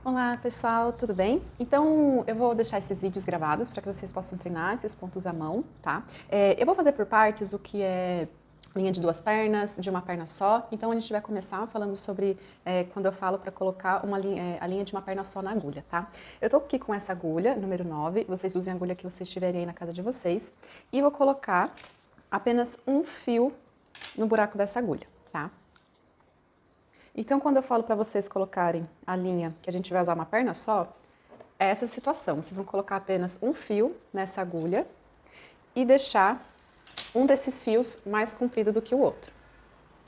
Olá pessoal, tudo bem? Então eu vou deixar esses vídeos gravados para que vocês possam treinar esses pontos à mão, tá? Eu vou fazer por partes o que é linha de duas pernas, de uma perna só. Então a gente vai começar falando sobre quando eu falo para colocar a linha de uma perna só na agulha, tá? Eu tô aqui com essa agulha, número 9, vocês usem a agulha que vocês tiverem aí na casa de vocês. E vou colocar apenas um fio no buraco dessa agulha, tá? Então, quando eu falo para vocês colocarem a linha que a gente vai usar uma perna só, é essa situação. Vocês vão colocar apenas um fio nessa agulha e deixar um desses fios mais comprido do que o outro,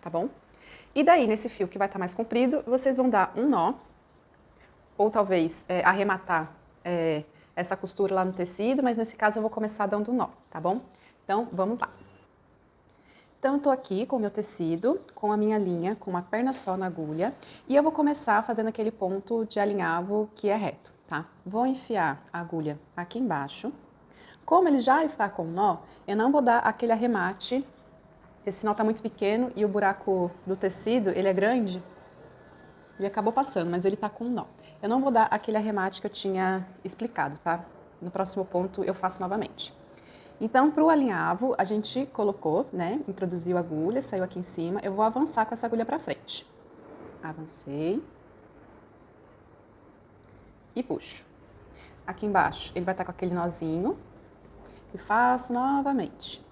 tá bom? E daí, nesse fio que vai estar mais comprido, vocês vão dar um nó, ou talvez arrematar essa costura lá no tecido, mas nesse caso eu vou começar dando um nó, tá bom? Então, vamos lá. Então, eu tô aqui com o meu tecido, com a minha linha, com uma perna só na agulha, e eu vou começar fazendo aquele ponto de alinhavo que é reto, tá? Vou enfiar a agulha aqui embaixo. Como ele já está com nó, eu não vou dar aquele arremate. Esse nó tá muito pequeno e o buraco do tecido, ele é grande. Ele acabou passando, mas ele tá com nó. Eu não vou dar aquele arremate que eu tinha explicado, tá? No próximo ponto eu faço novamente. Então, para o alinhavo, a gente colocou, né? Introduziu a agulha, saiu aqui em cima. Eu vou avançar com essa agulha para frente. Avancei. E puxo. Aqui embaixo, ele vai estar com aquele nozinho. E faço novamente.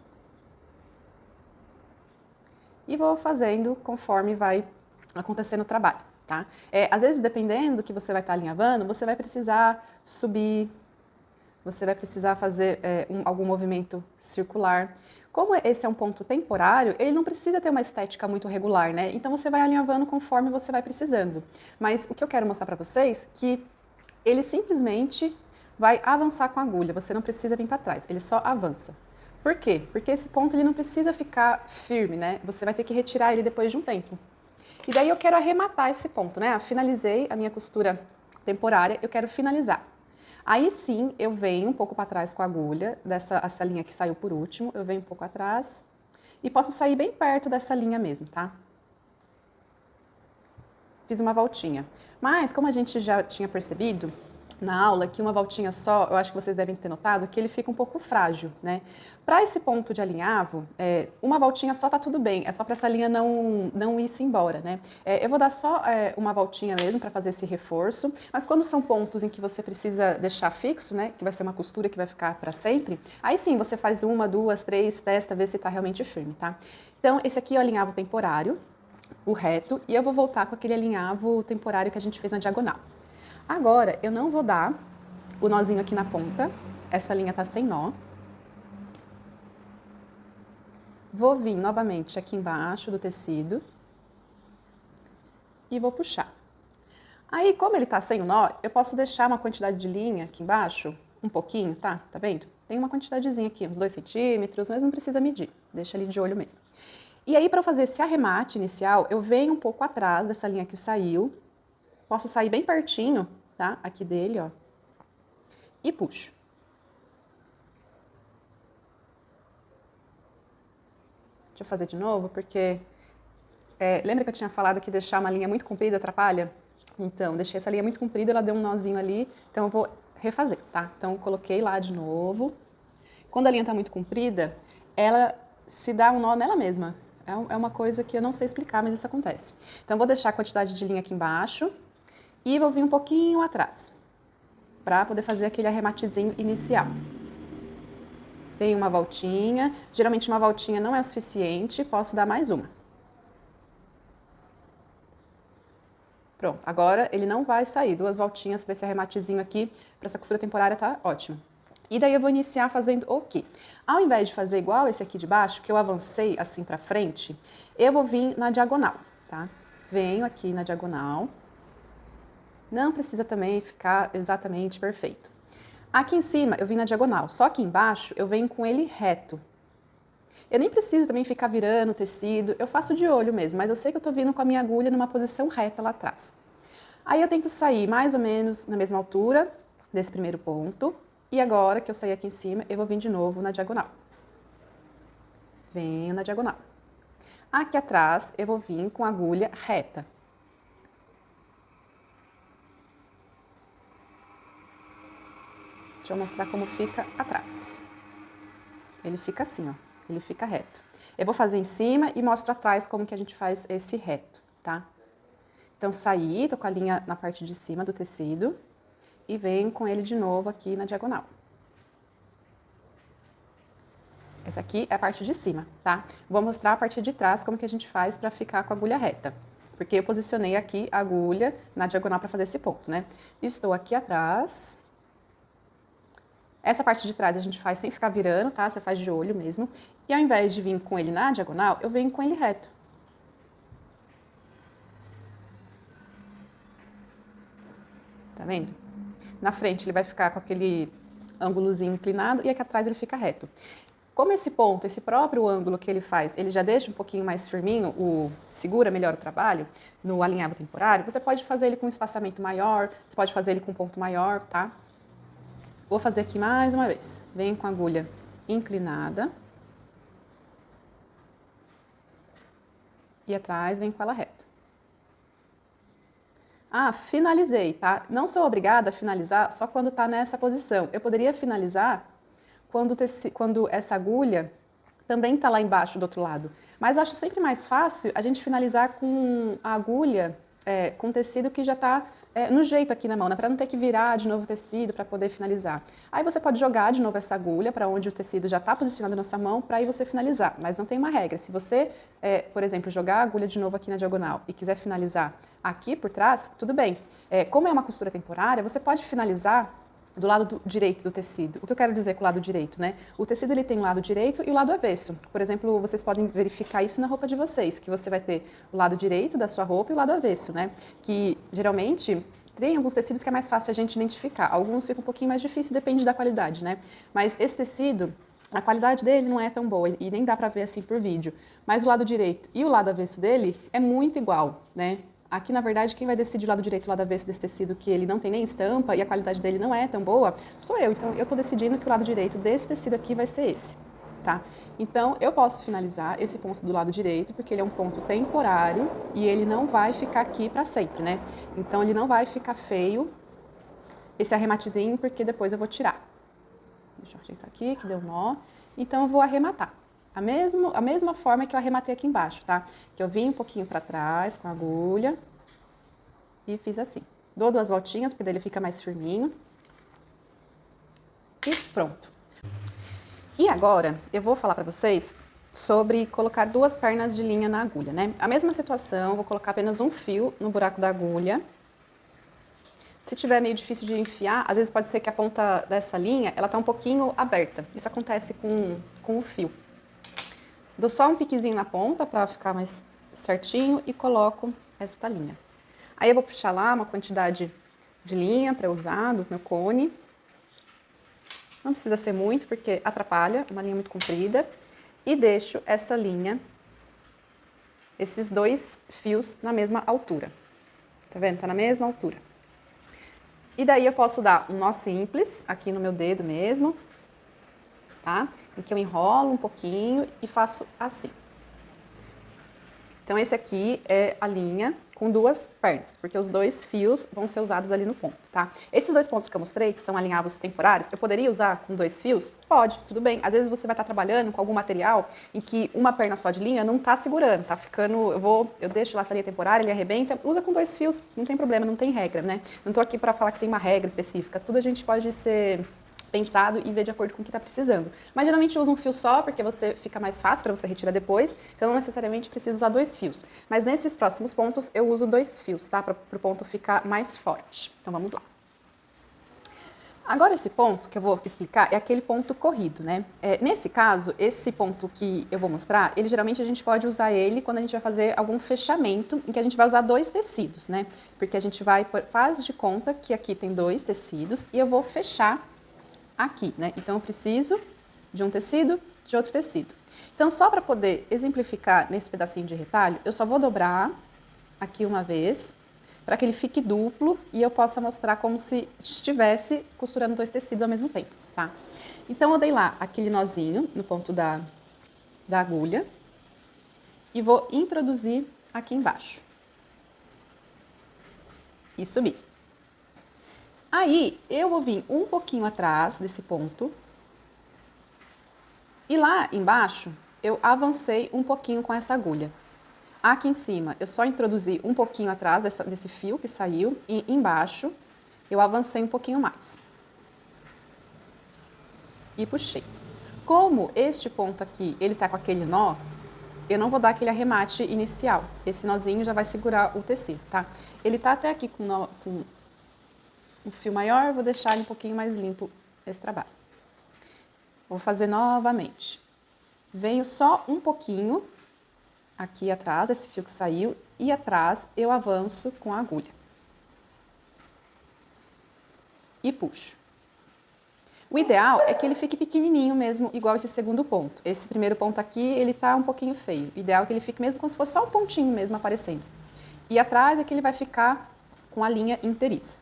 E vou fazendo conforme vai acontecendo o trabalho, tá? Às vezes, dependendo do que você vai estar alinhavando, você vai precisar subir, você vai precisar fazer algum movimento circular. Como esse é um ponto temporário, ele não precisa ter uma estética muito regular, né? Então você vai alinhavando conforme você vai precisando. Mas o que eu quero mostrar para vocês é que ele simplesmente vai avançar com a agulha, você não precisa vir para trás, ele só avança. Por quê? Porque esse ponto ele não precisa ficar firme, né? Você vai ter que retirar ele depois de um tempo. E daí eu quero arrematar esse ponto, né? Finalizei a minha costura temporária, eu quero finalizar. Aí sim, eu venho um pouco para trás com a agulha, essa linha que saiu por último, eu venho um pouco atrás e posso sair bem perto dessa linha mesmo, tá? Fiz uma voltinha. Mas, como a gente já tinha percebido na aula, que uma voltinha só, eu acho que vocês devem ter notado, que ele fica um pouco frágil, né? Para esse ponto de alinhavo, uma voltinha só tá tudo bem, é só para essa linha não ir-se embora, né? Eu vou dar só uma voltinha mesmo para fazer esse reforço, mas quando são pontos em que você precisa deixar fixo, né? Que vai ser uma costura que vai ficar para sempre, aí sim você faz uma, duas, três, testa, vê se tá realmente firme, tá? Então, esse aqui é o alinhavo temporário, o reto, e eu vou voltar com aquele alinhavo temporário que a gente fez na diagonal. Agora, eu não vou dar o nozinho aqui na ponta, essa linha tá sem nó. Vou vir novamente aqui embaixo do tecido e vou puxar. Aí, como ele tá sem o nó, eu posso deixar uma quantidade de linha aqui embaixo, um pouquinho, tá? Tá vendo? Tem uma quantidadezinha aqui, uns 2 centímetros, mas não precisa medir, deixa ali de olho mesmo. E aí, para fazer esse arremate inicial, eu venho um pouco atrás dessa linha que saiu, posso sair bem pertinho, tá? Aqui dele, ó, e puxo. Deixa eu fazer de novo, porque lembra que eu tinha falado que deixar uma linha muito comprida atrapalha? Então, deixei essa linha muito comprida, ela deu um nozinho ali, então eu vou refazer, tá? Então, coloquei lá de novo. Quando a linha tá muito comprida, ela se dá um nó nela mesma. É uma coisa que eu não sei explicar, mas isso acontece. Então, eu vou deixar a quantidade de linha aqui embaixo e vou vir um pouquinho atrás, para poder fazer aquele arrematezinho inicial. Dei uma voltinha, geralmente uma voltinha não é o suficiente, posso dar mais uma. Pronto, agora ele não vai sair, 2 voltinhas para esse arrematezinho aqui, para essa costura temporária tá ótimo. E daí eu vou iniciar fazendo o quê? Ao invés de fazer igual esse aqui de baixo, que eu avancei assim para frente, eu vou vir na diagonal, tá? Venho aqui na diagonal. Não precisa também ficar exatamente perfeito. Aqui em cima eu vim na diagonal, só que embaixo eu venho com ele reto. Eu nem preciso também ficar virando o tecido, eu faço de olho mesmo, mas eu sei que eu tô vindo com a minha agulha numa posição reta lá atrás. Aí eu tento sair mais ou menos na mesma altura desse primeiro ponto, e agora que eu saí aqui em cima, eu vou vir de novo na diagonal. Venho na diagonal. Aqui atrás eu vou vir com a agulha reta. Deixa eu mostrar como fica atrás. Ele fica assim, ó, ele fica reto. Eu vou fazer em cima e mostro atrás como que a gente faz esse reto, tá? Então, saí, tô com a linha na parte de cima do tecido e venho com ele de novo aqui na diagonal. Essa aqui é a parte de cima, tá? Vou mostrar a parte de trás como que a gente faz pra ficar com a agulha reta. Porque eu posicionei aqui a agulha na diagonal pra fazer esse ponto, né? Estou aqui atrás. Essa parte de trás a gente faz sem ficar virando, tá? Você faz de olho mesmo. E ao invés de vir com ele na diagonal, eu venho com ele reto. Tá vendo? Na frente ele vai ficar com aquele ângulozinho inclinado e aqui atrás ele fica reto. Como esse ponto, esse próprio ângulo que ele faz, ele já deixa um pouquinho mais firminho, segura melhor o trabalho no alinhavo temporário, você pode fazer ele com um espaçamento maior, você pode fazer ele com um ponto maior, tá? Vou fazer aqui mais uma vez. Venho com a agulha inclinada. E atrás venho com ela reta. Ah, finalizei, tá? Não sou obrigada a finalizar só quando tá nessa posição. Eu poderia finalizar quando essa agulha também tá lá embaixo do outro lado. Mas eu acho sempre mais fácil a gente finalizar com a agulha, com tecido que já tá no jeito aqui na mão, né? Para não ter que virar de novo o tecido para poder finalizar. Aí você pode jogar de novo essa agulha para onde o tecido já está posicionado na sua mão para aí você finalizar. Mas não tem uma regra. Se você, por exemplo, jogar a agulha de novo aqui na diagonal e quiser finalizar aqui por trás, tudo bem. Como é uma costura temporária, você pode finalizar do lado direito do tecido. O que eu quero dizer com o lado direito, né? O tecido ele tem o lado direito e o lado avesso. Por exemplo, vocês podem verificar isso na roupa de vocês, que você vai ter o lado direito da sua roupa e o lado avesso, né? Que geralmente tem alguns tecidos que é mais fácil a gente identificar. Alguns fica um pouquinho mais difícil, depende da qualidade, né? Mas esse tecido, a qualidade dele não é tão boa e nem dá pra ver assim por vídeo. Mas o lado direito e o lado avesso dele é muito igual, né? Aqui, na verdade, quem vai decidir o lado direito e o lado avesso desse tecido que ele não tem nem estampa e a qualidade dele não é tão boa, sou eu. Então, eu tô decidindo que o lado direito desse tecido aqui vai ser esse, tá? Então, eu posso finalizar esse ponto do lado direito, porque ele é um ponto temporário e ele não vai ficar aqui para sempre, né? Então, ele não vai ficar feio esse arrematezinho, porque depois eu vou tirar. Deixa eu ajeitar aqui, que deu nó. Então, eu vou arrematar. A mesma forma que eu arrematei aqui embaixo, tá? Que eu vim um pouquinho para trás com a agulha e fiz assim. Dou 2 voltinhas, porque daí ele fica mais firminho. E pronto. E agora, eu vou falar para vocês sobre colocar 2 pernas de linha na agulha, né? A mesma situação, vou colocar apenas um fio no buraco da agulha. Se tiver meio difícil de enfiar, às vezes pode ser que a ponta dessa linha, ela tá um pouquinho aberta. Isso acontece com o fio. Dou só um piquezinho na ponta para ficar mais certinho e coloco esta linha. Aí eu vou puxar lá uma quantidade de linha para usar do meu cone. Não precisa ser muito porque atrapalha, uma linha muito comprida. E deixo essa linha, esses 2 fios na mesma altura. Tá vendo? Tá na mesma altura. E daí eu posso dar um nó simples aqui no meu dedo mesmo, tá? Em que eu enrolo um pouquinho e faço assim. Então, esse aqui é a linha com 2 pernas, porque os 2 fios vão ser usados ali no ponto, tá? Esses 2 pontos que eu mostrei, que são alinhavos temporários, eu poderia usar com 2 fios? Pode, tudo bem. Às vezes você vai estar trabalhando com algum material em que uma perna só de linha não tá segurando, tá ficando... Eu deixo lá essa linha temporária, ele arrebenta, usa com 2 fios, não tem problema, não tem regra, né? Não tô aqui para falar que tem uma regra específica, tudo a gente pode ser pensado e ver de acordo com o que está precisando. Mas geralmente usa um fio só, porque você fica mais fácil para você retirar depois, então não necessariamente precisa usar 2 fios. Mas nesses próximos pontos eu uso 2 fios, tá? Para o ponto ficar mais forte. Então vamos lá. Agora esse ponto que eu vou explicar é aquele ponto corrido, né? Nesse caso, esse ponto que eu vou mostrar, ele geralmente a gente pode usar ele quando a gente vai fazer algum fechamento, em que a gente vai usar 2 tecidos, né? Porque a gente faz de conta que aqui tem 2 tecidos e eu vou fechar aqui, né? Então, eu preciso de um tecido, de outro tecido. Então, só para poder exemplificar nesse pedacinho de retalho, eu só vou dobrar aqui uma vez, para que ele fique duplo e eu possa mostrar como se estivesse costurando 2 tecidos ao mesmo tempo, tá? Então, eu dei lá aquele nozinho no ponto da agulha e vou introduzir aqui embaixo. E subir. Aí, eu vou vir um pouquinho atrás desse ponto. E lá embaixo, eu avancei um pouquinho com essa agulha. Aqui em cima, eu só introduzi um pouquinho atrás desse fio que saiu. E embaixo, eu avancei um pouquinho mais. E puxei. Como este ponto aqui, ele tá com aquele nó, eu não vou dar aquele arremate inicial. Esse nozinho já vai segurar o tecido, tá? Ele tá até aqui com um fio maior, vou deixar ele um pouquinho mais limpo esse trabalho. Vou fazer novamente. Venho só um pouquinho aqui atrás, esse fio que saiu, e atrás eu avanço com a agulha. E puxo. O ideal é que ele fique pequenininho mesmo, igual esse segundo ponto. Esse primeiro ponto aqui, ele tá um pouquinho feio. O ideal é que ele fique mesmo como se fosse só um pontinho mesmo aparecendo. E atrás é que ele vai ficar com a linha inteiriça.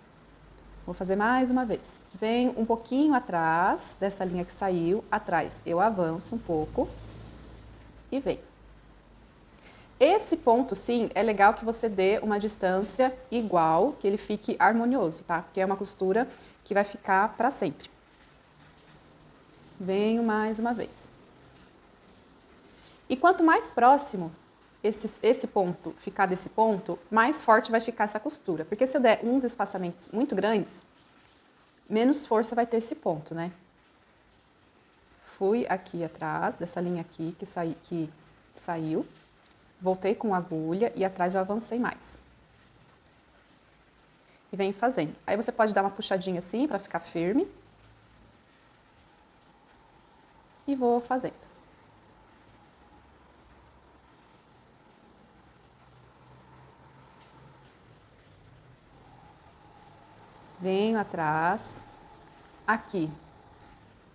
Vou fazer mais uma vez. Venho um pouquinho atrás dessa linha que saiu, atrás eu avanço um pouco e venho. Esse ponto, sim, é legal que você dê uma distância igual, que ele fique harmonioso, tá? Porque é uma costura que vai ficar para sempre. Venho mais uma vez. E quanto mais próximo esse ponto ficar desse ponto, mais forte vai ficar essa costura. Porque se eu der uns espaçamentos muito grandes, menos força vai ter esse ponto, né? Fui aqui atrás dessa linha aqui que saiu. Voltei com a agulha e atrás eu avancei mais. E venho fazendo. Aí você pode dar uma puxadinha assim para ficar firme. E vou fazendo. Venho atrás. Aqui,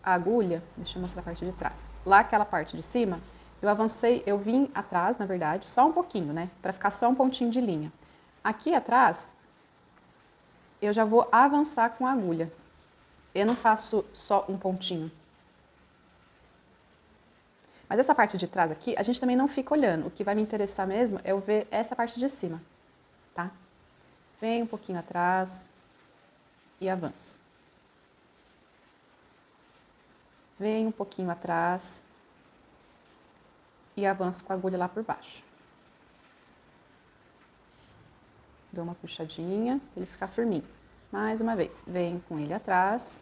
a agulha, deixa eu mostrar a parte de trás. Lá aquela parte de cima, eu avancei, eu vim atrás, na verdade, só um pouquinho, né? Para ficar só um pontinho de linha. Aqui atrás, eu já vou avançar com a agulha. Eu não faço só um pontinho. Mas essa parte de trás aqui, a gente também não fica olhando. O que vai me interessar mesmo é eu ver essa parte de cima, tá? Venho um pouquinho atrás e avanço. Venho um pouquinho atrás e avanço com a agulha lá por baixo. Dou uma puxadinha para ele ficar firminho. Mais uma vez, venho com ele atrás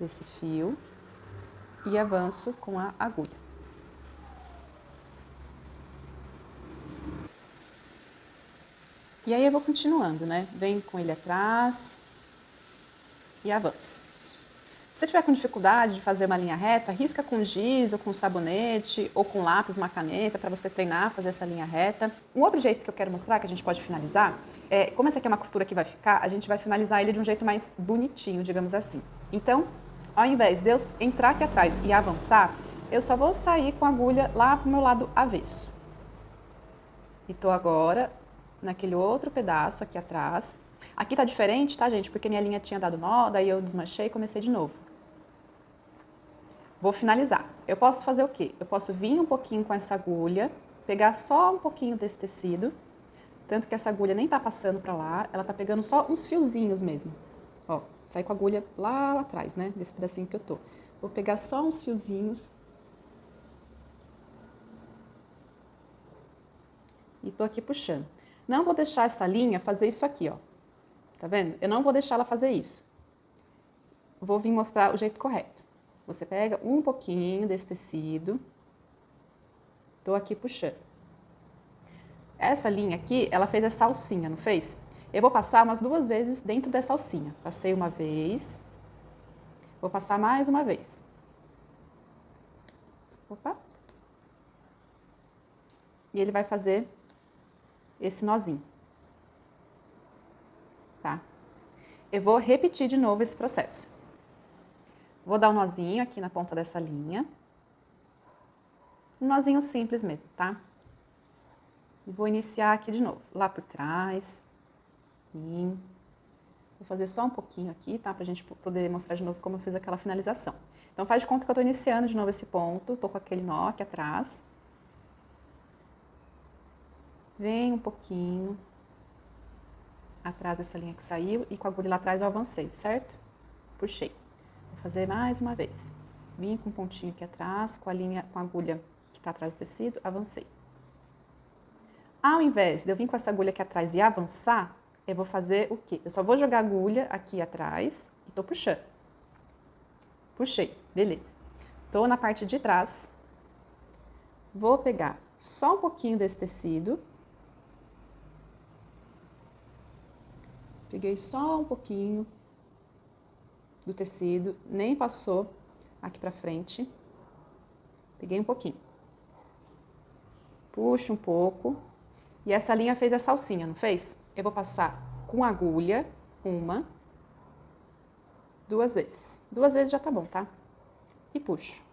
desse fio e avanço com a agulha. E aí eu vou continuando, né? Venho com ele atrás e avanço. Se você tiver com dificuldade de fazer uma linha reta, risca com giz ou com sabonete ou com lápis, uma caneta, para você treinar a fazer essa linha reta. Um outro jeito que eu quero mostrar, que a gente pode finalizar, é, como essa aqui é uma costura que vai ficar, a gente vai finalizar ele de um jeito mais bonitinho, digamos assim. Então, ao invés de eu entrar aqui atrás e avançar, eu só vou sair com a agulha lá pro meu lado avesso. E tô agora naquele outro pedaço aqui atrás. Aqui tá diferente, tá, gente? Porque minha linha tinha dado nó, daí eu desmanchei e comecei de novo. Vou finalizar. Eu posso fazer o quê? Eu posso vir um pouquinho com essa agulha, pegar só um pouquinho desse tecido, tanto que essa agulha nem tá passando pra lá, ela tá pegando só uns fiozinhos mesmo. Ó, saí com a agulha lá atrás, né, desse pedacinho que eu tô. Vou pegar só uns fiozinhos. E tô aqui puxando. Não vou deixar essa linha fazer isso aqui, ó. Tá vendo? Eu não vou deixar ela fazer isso. Vou vir mostrar o jeito correto. Você pega um pouquinho desse tecido. Tô aqui puxando. Essa linha aqui, ela fez essa alcinha, não fez? Eu vou passar umas 2 vezes dentro dessa alcinha. Passei uma vez. Vou passar mais uma vez. Opa. E ele vai fazer esse nozinho. Tá? Eu vou repetir de novo esse processo. Vou dar um nozinho aqui na ponta dessa linha. Um nozinho simples mesmo, tá? E vou iniciar aqui de novo, lá por trás. Vou fazer só um pouquinho aqui, tá? Pra gente poder mostrar de novo como eu fiz aquela finalização. Então faz de conta que eu tô iniciando de novo esse ponto, tô com aquele nó aqui atrás. Vem um pouquinho. atrás dessa linha que saiu e com a agulha lá atrás eu avancei, certo? Puxei. Vou fazer mais uma vez. Vim com um pontinho aqui atrás, com a linha, com a agulha que está atrás do tecido, avancei. Ao invés de eu vir com essa agulha aqui atrás e avançar, eu vou fazer o quê? Eu só vou jogar a agulha aqui atrás e tô puxando. Puxei, beleza. Tô na parte de trás. Vou pegar só um pouquinho desse tecido. Peguei só um pouquinho do tecido, nem passou aqui pra frente. Peguei um pouquinho. Puxo um pouco. E essa linha fez essa alcinha, não fez? Eu vou passar com agulha, uma, duas vezes. Duas vezes já tá bom, tá? E puxo.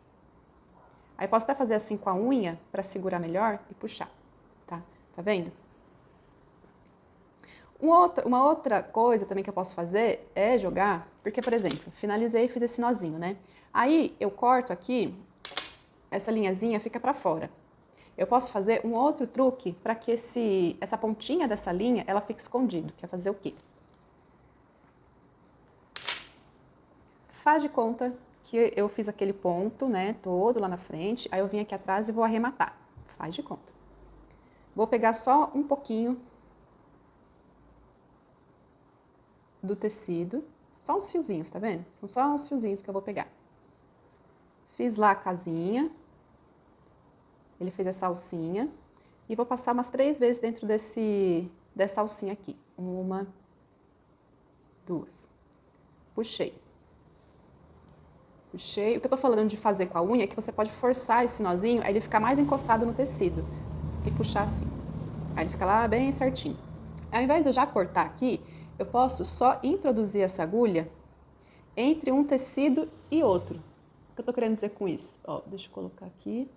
Aí posso até fazer assim com a unha pra segurar melhor e puxar, tá? Tá vendo? Uma outra coisa também que eu posso fazer é jogar, porque, por exemplo, finalizei e fiz esse nozinho, né? Aí eu corto aqui, essa linhazinha fica pra fora. Eu posso fazer um outro truque para que essa pontinha dessa linha, ela fique escondido. Quer fazer o quê? Faz de conta que eu fiz aquele ponto, né, todo lá na frente, aí eu vim aqui atrás e vou arrematar. Faz de conta. Vou pegar só um pouquinho do tecido, só uns fiozinhos, tá vendo? São só uns fiozinhos que eu vou pegar. Fiz lá a casinha, ele fez essa alcinha, e vou passar umas 3 vezes dentro dessa alcinha aqui. Uma, duas. Puxei. Puxei. O que eu tô falando de fazer com a unha é que você pode forçar esse nozinho, aí ele fica mais encostado no tecido. E puxar assim. Aí ele fica lá bem certinho. Ao invés de eu já cortar aqui, eu posso só introduzir essa agulha entre um tecido e outro. O que eu tô querendo dizer com isso? Ó, deixa eu colocar aqui.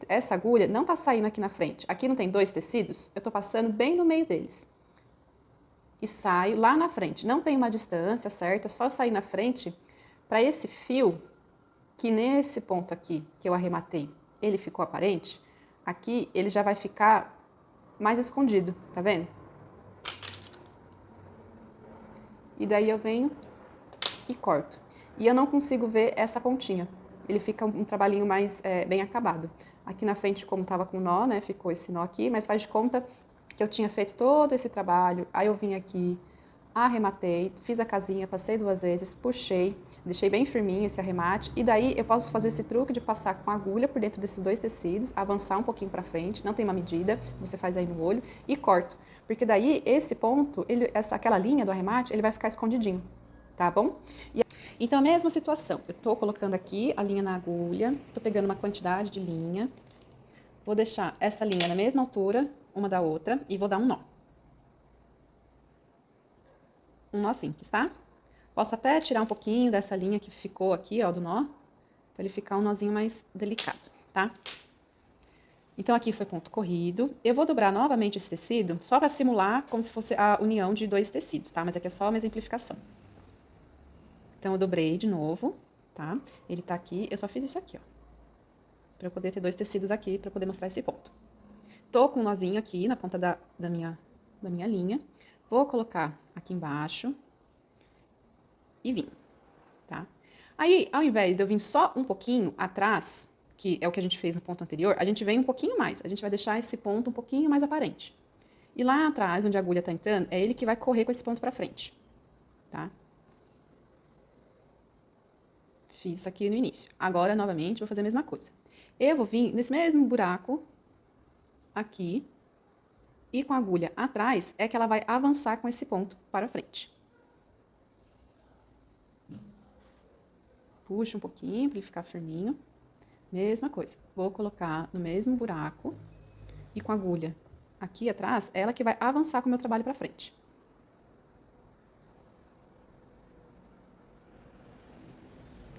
Essa agulha não tá saindo aqui na frente. Aqui não tem 2 tecidos? Eu tô passando bem no meio deles. E saio lá na frente. Não tem uma distância certa, só sair na frente para esse fio, que nesse ponto aqui que eu arrematei, ele ficou aparente, aqui ele já vai ficar mais escondido, tá vendo? E daí eu venho e corto. E eu não consigo ver essa pontinha. Ele fica um trabalhinho mais bem acabado. Aqui na frente, como tava com nó, né, ficou esse nó aqui, mas faz de conta que eu tinha feito todo esse trabalho, aí eu vim aqui, arrematei, fiz a casinha, passei 2 vezes, puxei, deixei bem firminho esse arremate, e daí eu posso fazer esse truque de passar com a agulha por dentro desses 2 tecidos, avançar um pouquinho pra frente, não tem uma medida, você faz aí no olho, e corto. Porque daí, esse ponto, aquela linha do arremate, ele vai ficar escondidinho, tá bom? Então, a mesma situação, eu tô colocando aqui a linha na agulha, tô pegando uma quantidade de linha, vou deixar essa linha na mesma altura, uma da outra, e vou dar um nó. Um nó simples, tá? Posso até tirar um pouquinho dessa linha que ficou aqui, ó, do nó, pra ele ficar um nozinho mais delicado, tá? Então, aqui foi ponto corrido. Eu vou dobrar novamente esse tecido, só pra simular como se fosse a união de 2 tecidos, tá? Mas aqui é só uma exemplificação. Então, eu dobrei de novo, tá? Ele tá aqui, eu só fiz isso aqui, ó. Pra eu poder ter 2 tecidos aqui, pra poder mostrar esse ponto. Tô com um nozinho aqui na ponta da minha linha. Vou colocar aqui embaixo e vim, tá? Aí, ao invés de eu vir só um pouquinho atrás, que é o que a gente fez no ponto anterior, a gente vem um pouquinho mais. A gente vai deixar esse ponto um pouquinho mais aparente. E lá atrás, onde a agulha tá entrando, é ele que vai correr com esse ponto pra frente, tá? Fiz isso aqui no início. Agora, novamente, vou fazer a mesma coisa. Eu vou vir nesse mesmo buraco aqui, e com a agulha atrás, é que ela vai avançar com esse ponto para frente. Puxa um pouquinho para ele ficar firminho. Mesma coisa. Vou colocar no mesmo buraco e com a agulha aqui atrás, é ela que vai avançar com o meu trabalho para frente.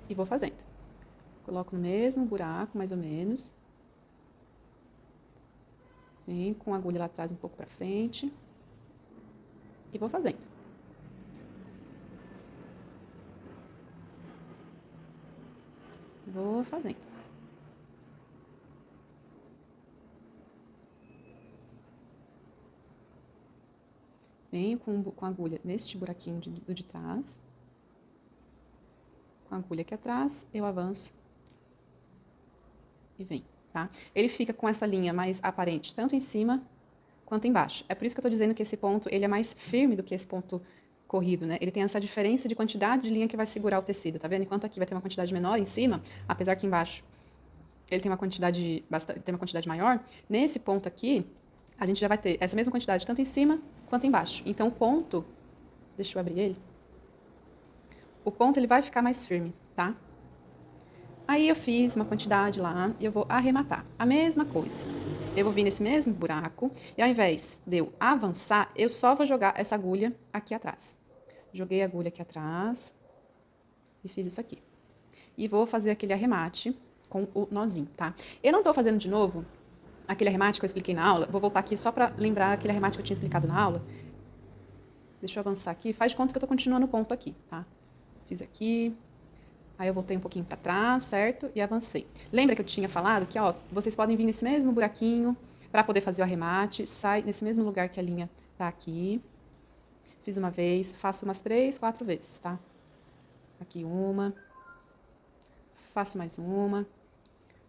E vou fazendo. Coloco no mesmo buraco, mais ou menos. Venho com a agulha lá atrás um pouco para frente. E vou fazendo. Vou fazendo. Venho com a agulha neste buraquinho do de trás. Com a agulha aqui atrás, eu avanço e venho, tá? Ele fica com essa linha mais aparente, tanto em cima quanto embaixo. É por isso que eu tô dizendo que esse ponto, ele é mais firme do que esse ponto corrido, né? Ele tem essa diferença de quantidade de linha que vai segurar o tecido, tá vendo? Enquanto aqui vai ter uma quantidade menor em cima, apesar que embaixo ele tem uma quantidade maior, nesse ponto aqui, a gente já vai ter essa mesma quantidade tanto em cima quanto embaixo. Então, o ponto, deixa eu abrir ele, o ponto ele vai ficar mais firme, tá? Aí eu fiz uma quantidade lá e eu vou arrematar. A mesma coisa. Eu vou vir nesse mesmo buraco e ao invés de eu avançar, eu só vou jogar essa agulha aqui atrás. Joguei a agulha aqui atrás e fiz isso aqui. E vou fazer aquele arremate com o nozinho, tá? Eu não tô fazendo de novo aquele arremate que eu expliquei na aula. Vou voltar aqui só pra lembrar aquele arremate que eu tinha explicado na aula. Deixa eu avançar aqui. Faz de conta que eu tô continuando o ponto aqui, tá? Fiz aqui. Aí eu voltei um pouquinho pra trás, certo? E avancei. Lembra que eu tinha falado que, ó, vocês podem vir nesse mesmo buraquinho pra poder fazer o arremate. Sai nesse mesmo lugar que a linha tá aqui. Fiz uma vez. Faço umas 3, 4 vezes, tá? Aqui uma. Faço mais uma.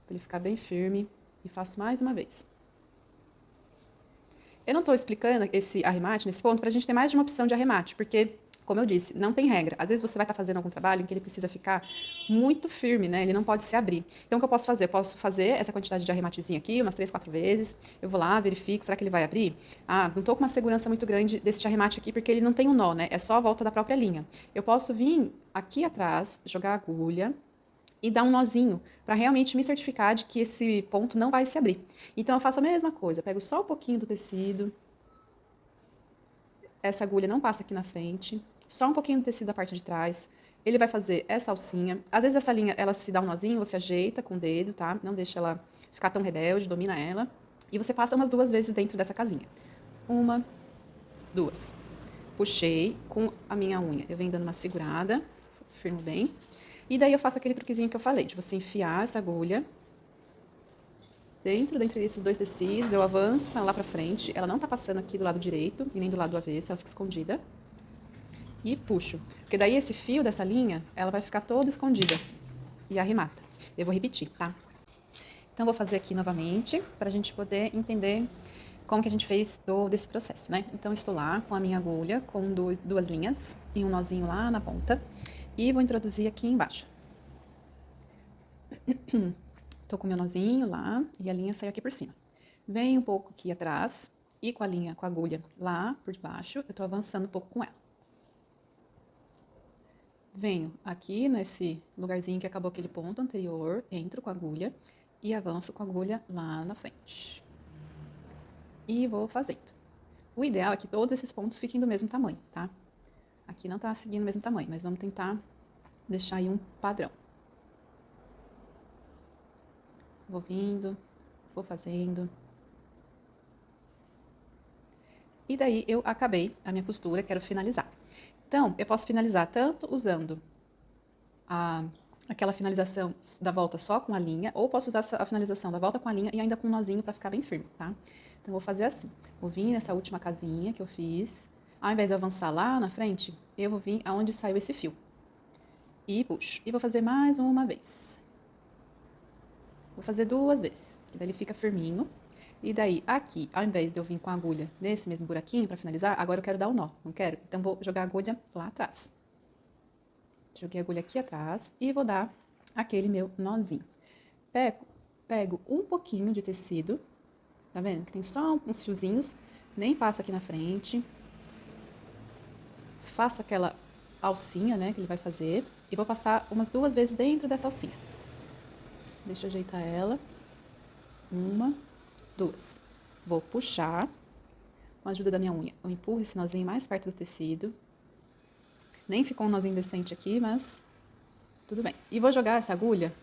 Pra ele ficar bem firme. E faço mais uma vez. Eu não estou explicando esse arremate nesse ponto para a gente ter mais de uma opção de arremate, porque, como eu disse, não tem regra. Às vezes você vai estar fazendo algum trabalho em que ele precisa ficar muito firme, né? Ele não pode se abrir. Então, o que eu posso fazer? Eu posso fazer essa quantidade de arrematezinho aqui, umas 3, 4 vezes. Eu vou lá, verifico, será que ele vai abrir? Ah, não estou com uma segurança muito grande desse arremate aqui, porque ele não tem um nó, né? É só a volta da própria linha. Eu posso vir aqui atrás, jogar a agulha e dar um nozinho para realmente me certificar de que esse ponto não vai se abrir. Então, eu faço a mesma coisa, pego só um pouquinho do tecido, essa agulha não passa aqui na frente, só um pouquinho do tecido da parte de trás, ele vai fazer essa alcinha. Às vezes essa linha, ela se dá um nozinho, você ajeita com o dedo, tá? Não deixa ela ficar tão rebelde, domina ela. E você passa umas 2 vezes dentro dessa casinha. 1, 2. Puxei com a minha unha. Eu venho dando uma segurada, firmo bem. E daí eu faço aquele truquezinho que eu falei, de você enfiar essa agulha dentro desses 2 tecidos, eu avanço com ela lá pra frente, ela não tá passando aqui do lado direito e nem do lado do avesso, ela fica escondida. E puxo, porque daí esse fio dessa linha, ela vai ficar toda escondida e arremata. Eu vou repetir, tá? Então, vou fazer aqui novamente, pra gente poder entender como que a gente fez desse processo, né? Então, estou lá com a minha agulha, com 2 linhas e um nozinho lá na ponta. E vou introduzir aqui embaixo. Tô com meu nozinho lá e a linha saiu aqui por cima. Venho um pouco aqui atrás e com a agulha lá por baixo, eu tô avançando um pouco com ela. Venho aqui nesse lugarzinho que acabou aquele ponto anterior, entro com a agulha e avanço com a agulha lá na frente. E vou fazendo. O ideal é que todos esses pontos fiquem do mesmo tamanho, tá? Aqui não tá seguindo o mesmo tamanho, mas vamos tentar deixar aí um padrão. Vou vindo, vou fazendo. E daí eu acabei a minha costura, quero finalizar. Então, eu posso finalizar tanto usando aquela finalização da volta só com a linha, ou posso usar a finalização da volta com a linha e ainda com um nozinho pra ficar bem firme, tá? Então, eu vou fazer assim. Vou vir nessa última casinha que eu fiz. Ao invés de eu avançar lá na frente, eu vou vir aonde saiu esse fio. E puxo. E vou fazer mais uma vez. Vou fazer 2 vezes, que daí ele fica firminho. E daí, aqui, ao invés de eu vir com a agulha nesse mesmo buraquinho pra finalizar, agora eu quero dar um nó, não quero? Então, vou jogar a agulha lá atrás. Joguei a agulha aqui atrás e vou dar aquele meu nozinho. Pego um pouquinho de tecido, tá vendo? Que tem só uns fiozinhos, nem passa aqui na frente. Faço aquela alcinha, né, que ele vai fazer. E vou passar umas 2 vezes dentro dessa alcinha. Deixa eu ajeitar ela. 1, 2. Vou puxar. Com a ajuda da minha unha, eu empurro esse nozinho mais perto do tecido. Nem ficou um nozinho decente aqui, mas tudo bem. E vou jogar essa agulha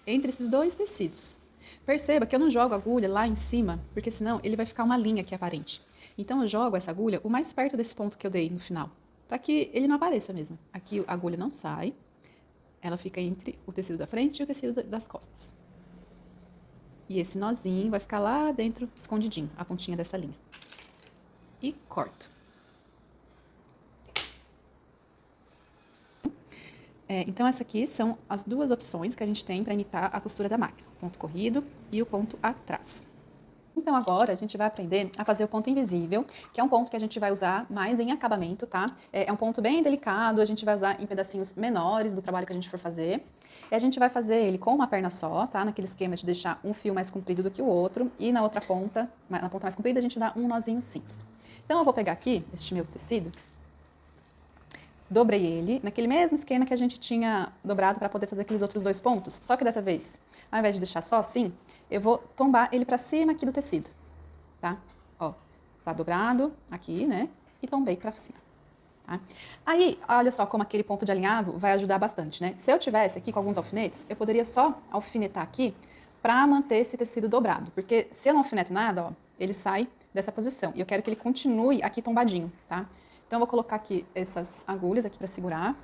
entre esses 2 tecidos. Perceba que eu não jogo a agulha lá em cima, porque senão ele vai ficar uma linha aqui aparente. Então, eu jogo essa agulha o mais perto desse ponto que eu dei no final, para que ele não apareça mesmo. Aqui a agulha não sai, ela fica entre o tecido da frente e o tecido das costas. E esse nozinho vai ficar lá dentro, escondidinho, a pontinha dessa linha. E corto. Então, essas aqui são as duas opções que a gente tem para imitar a costura da máquina. O ponto corrido e o ponto atrás. Então, agora a gente vai aprender a fazer o ponto invisível, que é um ponto que a gente vai usar mais em acabamento, tá? É um ponto bem delicado, a gente vai usar em pedacinhos menores do trabalho que a gente for fazer. E a gente vai fazer ele com uma perna só, tá? Naquele esquema de deixar um fio mais comprido do que o outro. E na outra ponta, na ponta mais comprida, a gente dá um nozinho simples. Então, eu vou pegar aqui este meu tecido, dobrei ele naquele mesmo esquema que a gente tinha dobrado para poder fazer aqueles outros dois pontos. Só que dessa vez, ao invés de deixar só assim, eu vou tombar ele para cima aqui do tecido, tá? Ó, tá dobrado aqui, né? E tombei para cima, tá? Aí, olha só como aquele ponto de alinhavo vai ajudar bastante, né? Se eu tivesse aqui com alguns alfinetes, eu poderia só alfinetar aqui para manter esse tecido dobrado, porque se eu não alfineto nada, ó, ele sai dessa posição. E eu quero que ele continue aqui tombadinho, tá? Então, eu vou colocar aqui essas agulhas aqui para segurar.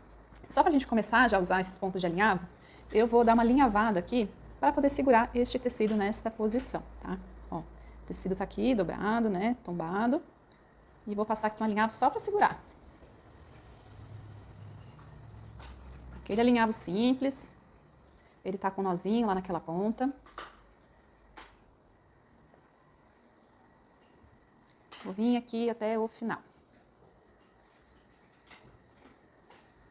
Só para a gente começar já a usar esses pontos de alinhavo, eu vou dar uma alinhavada aqui para poder segurar este tecido nesta posição, tá? Ó, o tecido tá aqui dobrado, né, tombado. E vou passar aqui um alinhavo só para segurar. Aquele alinhavo simples. Ele tá com um nozinho lá naquela ponta. Vou vir aqui até o final.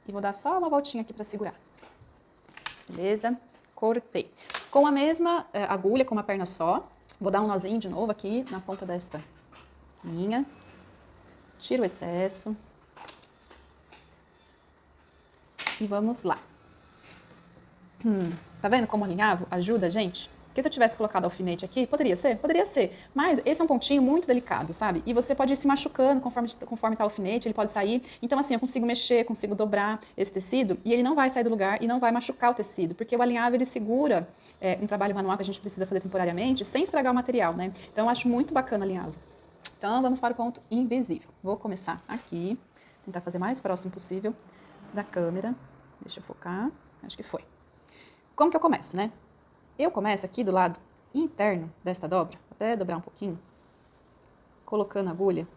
E vou dar só uma voltinha aqui para segurar. Beleza? Cortei. Com a mesma agulha, com uma perna só, vou dar um nozinho de novo aqui na ponta desta linha. Tiro o excesso. E vamos lá. Tá vendo como alinhavo ajuda a gente? Porque se eu tivesse colocado alfinete aqui, poderia ser? Poderia ser. Mas esse é um pontinho muito delicado, sabe? E você pode ir se machucando conforme tá o alfinete, ele pode sair. Então, assim, eu consigo mexer, consigo dobrar esse tecido e ele não vai sair do lugar e não vai machucar o tecido. Porque o alinhavo, ele segura um trabalho manual que a gente precisa fazer temporariamente sem estragar o material, né? Então, eu acho muito bacana o alinhavo. Então, vamos para o ponto invisível. Vou começar aqui, tentar fazer o mais próximo possível da câmera. Deixa eu focar. Acho que foi. Como que eu começo, né? Eu começo aqui do lado interno desta dobra, até dobrar um pouquinho, colocando a agulha,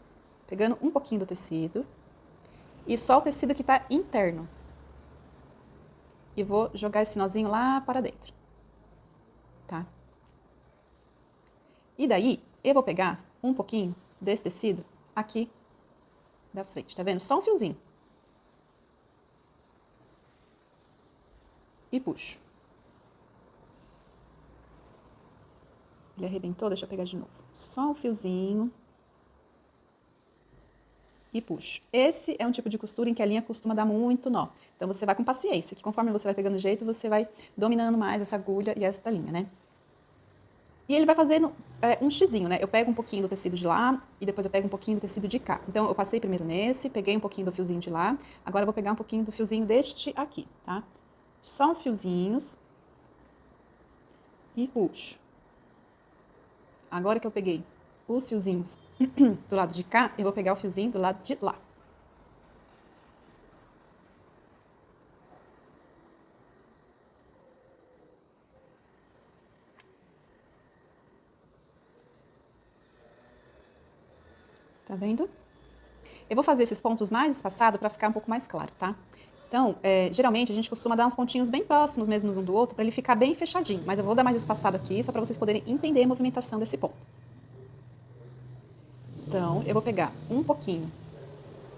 pegando um pouquinho do tecido e só o tecido que está interno. E vou jogar esse nozinho lá para dentro, tá? E daí, eu vou pegar um pouquinho desse tecido aqui da frente, tá vendo? Só um fiozinho. E puxo. Ele arrebentou, deixa eu pegar de novo. Só um fiozinho. E puxo. Esse é um tipo de costura em que a linha costuma dar muito nó. Então, você vai com paciência, que conforme você vai pegando jeito, você vai dominando mais essa agulha e esta linha, né? E ele vai fazendo um xizinho, né? Eu pego um pouquinho do tecido de lá e depois eu pego um pouquinho do tecido de cá. Então, eu passei primeiro nesse, peguei um pouquinho do fiozinho de lá. Agora, eu vou pegar um pouquinho do fiozinho deste aqui, tá? Só uns fiozinhos. E puxo. Agora que eu peguei os fiozinhos do lado de cá, eu vou pegar o fiozinho do lado de lá. Tá vendo? Eu vou fazer esses pontos mais espaçados para ficar um pouco mais claro, tá? Então, geralmente a gente costuma dar uns pontinhos bem próximos mesmo um do outro para ele ficar bem fechadinho, mas eu vou dar mais espaçado aqui só para vocês poderem entender a movimentação desse ponto. Então, eu vou pegar um pouquinho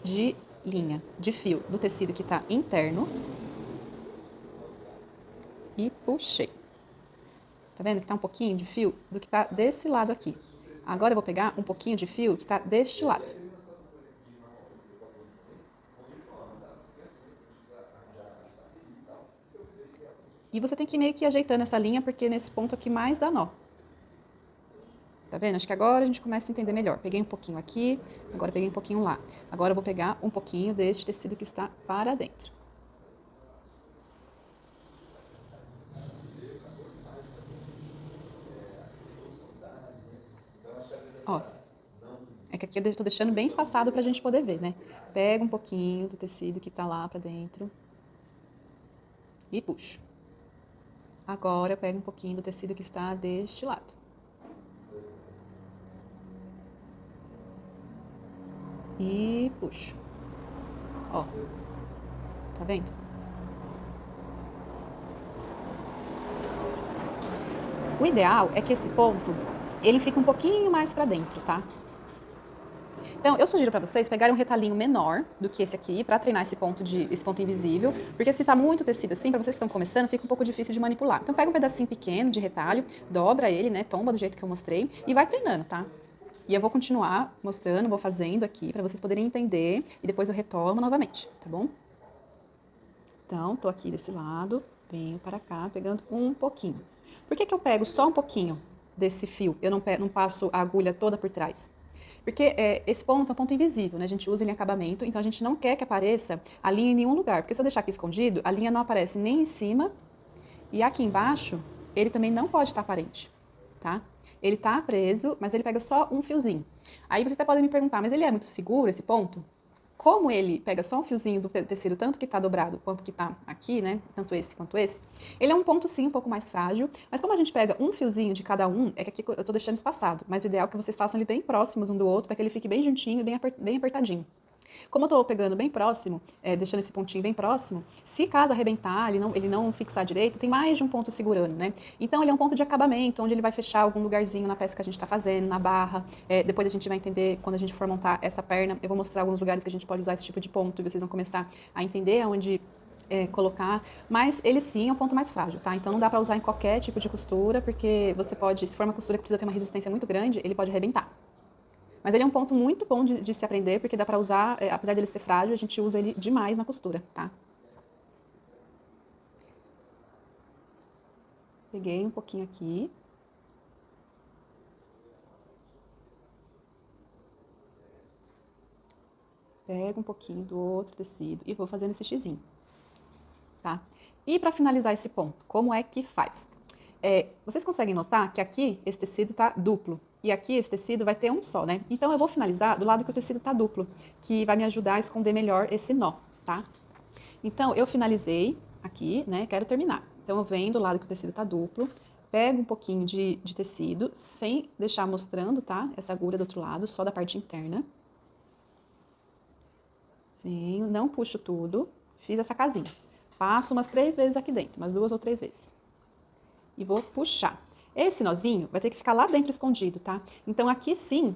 de linha, de fio do tecido que está interno e puxei. Tá vendo que tá um pouquinho de fio do que tá desse lado aqui. Agora eu vou pegar um pouquinho de fio que tá deste lado. E você tem que ir meio que ajeitando essa linha, porque nesse ponto aqui mais dá nó. Tá vendo? Acho que agora a gente começa a entender melhor. Peguei um pouquinho aqui, agora peguei um pouquinho lá. Agora eu vou pegar um pouquinho deste tecido que está para dentro. Ó, é que aqui eu tô deixando bem espaçado pra gente poder ver, né? Pega um pouquinho do tecido que tá lá pra dentro e puxo. Agora eu pego um pouquinho do tecido que está deste lado. E puxo. Ó, tá vendo? O ideal é que esse ponto, ele fique um pouquinho mais para dentro, tá? Então, eu sugiro para vocês pegarem um retalhinho menor do que esse aqui para treinar esse ponto invisível, porque se tá muito tecido assim, para vocês que estão começando, fica um pouco difícil de manipular. Então, pega um pedacinho pequeno de retalho, dobra ele, né, tomba do jeito que eu mostrei e vai treinando, tá? E eu vou continuar mostrando, vou fazendo aqui para vocês poderem entender e depois eu retomo novamente, tá bom? Então, tô aqui desse lado, venho para cá, pegando um pouquinho. Por que que eu pego só um pouquinho desse fio? Eu não passo a agulha toda por trás. Porque esse ponto é um ponto invisível, né? A gente usa ele em acabamento, então a gente não quer que apareça a linha em nenhum lugar. Porque se eu deixar aqui escondido, a linha não aparece nem em cima e aqui embaixo ele também não pode estar aparente, tá? Ele tá preso, mas ele pega só um fiozinho. Aí vocês até podem me perguntar, mas ele é muito seguro esse ponto? Como ele pega só um fiozinho do tecido, tanto que está dobrado quanto que está aqui, né? Tanto esse quanto esse, ele é um ponto sim um pouco mais frágil, mas como a gente pega um fiozinho de cada um, é que aqui eu estou deixando espaçado, mas o ideal é que vocês façam ele bem próximos um do outro, para que ele fique bem juntinho e bem apertadinho. Como eu estou pegando bem próximo, deixando esse pontinho bem próximo, se caso arrebentar, ele não fixar direito, tem mais de um ponto segurando, né? Então ele é um ponto de acabamento, onde ele vai fechar algum lugarzinho na peça que a gente está fazendo, na barra. Depois a gente vai entender, quando a gente for montar essa perna, eu vou mostrar alguns lugares que a gente pode usar esse tipo de ponto, e vocês vão começar a entender aonde colocar, mas ele sim é um ponto mais frágil, tá? Então não dá para usar em qualquer tipo de costura, porque você pode, se for uma costura que precisa ter uma resistência muito grande, ele pode arrebentar. Mas ele é um ponto muito bom de se aprender, porque dá para usar, apesar dele ser frágil, a gente usa ele demais na costura, tá? Peguei um pouquinho aqui. Pego um pouquinho do outro tecido e vou fazendo esse xizinho, tá? E para finalizar esse ponto, como é que faz? Vocês conseguem notar que aqui esse tecido tá duplo e aqui esse tecido vai ter um só, né? Então eu vou finalizar do lado que o tecido tá duplo, que vai me ajudar a esconder melhor esse nó, tá? Então eu finalizei aqui, né? Quero terminar. Então eu venho do lado que o tecido tá duplo, pego um pouquinho de tecido, sem deixar mostrando, tá? Essa agulha do outro lado, só da parte interna. Venho, não puxo tudo, fiz essa casinha. Passo umas 3 vezes aqui dentro, umas 2 ou 3 vezes. E vou puxar. Esse nozinho vai ter que ficar lá dentro escondido, tá? Então aqui sim,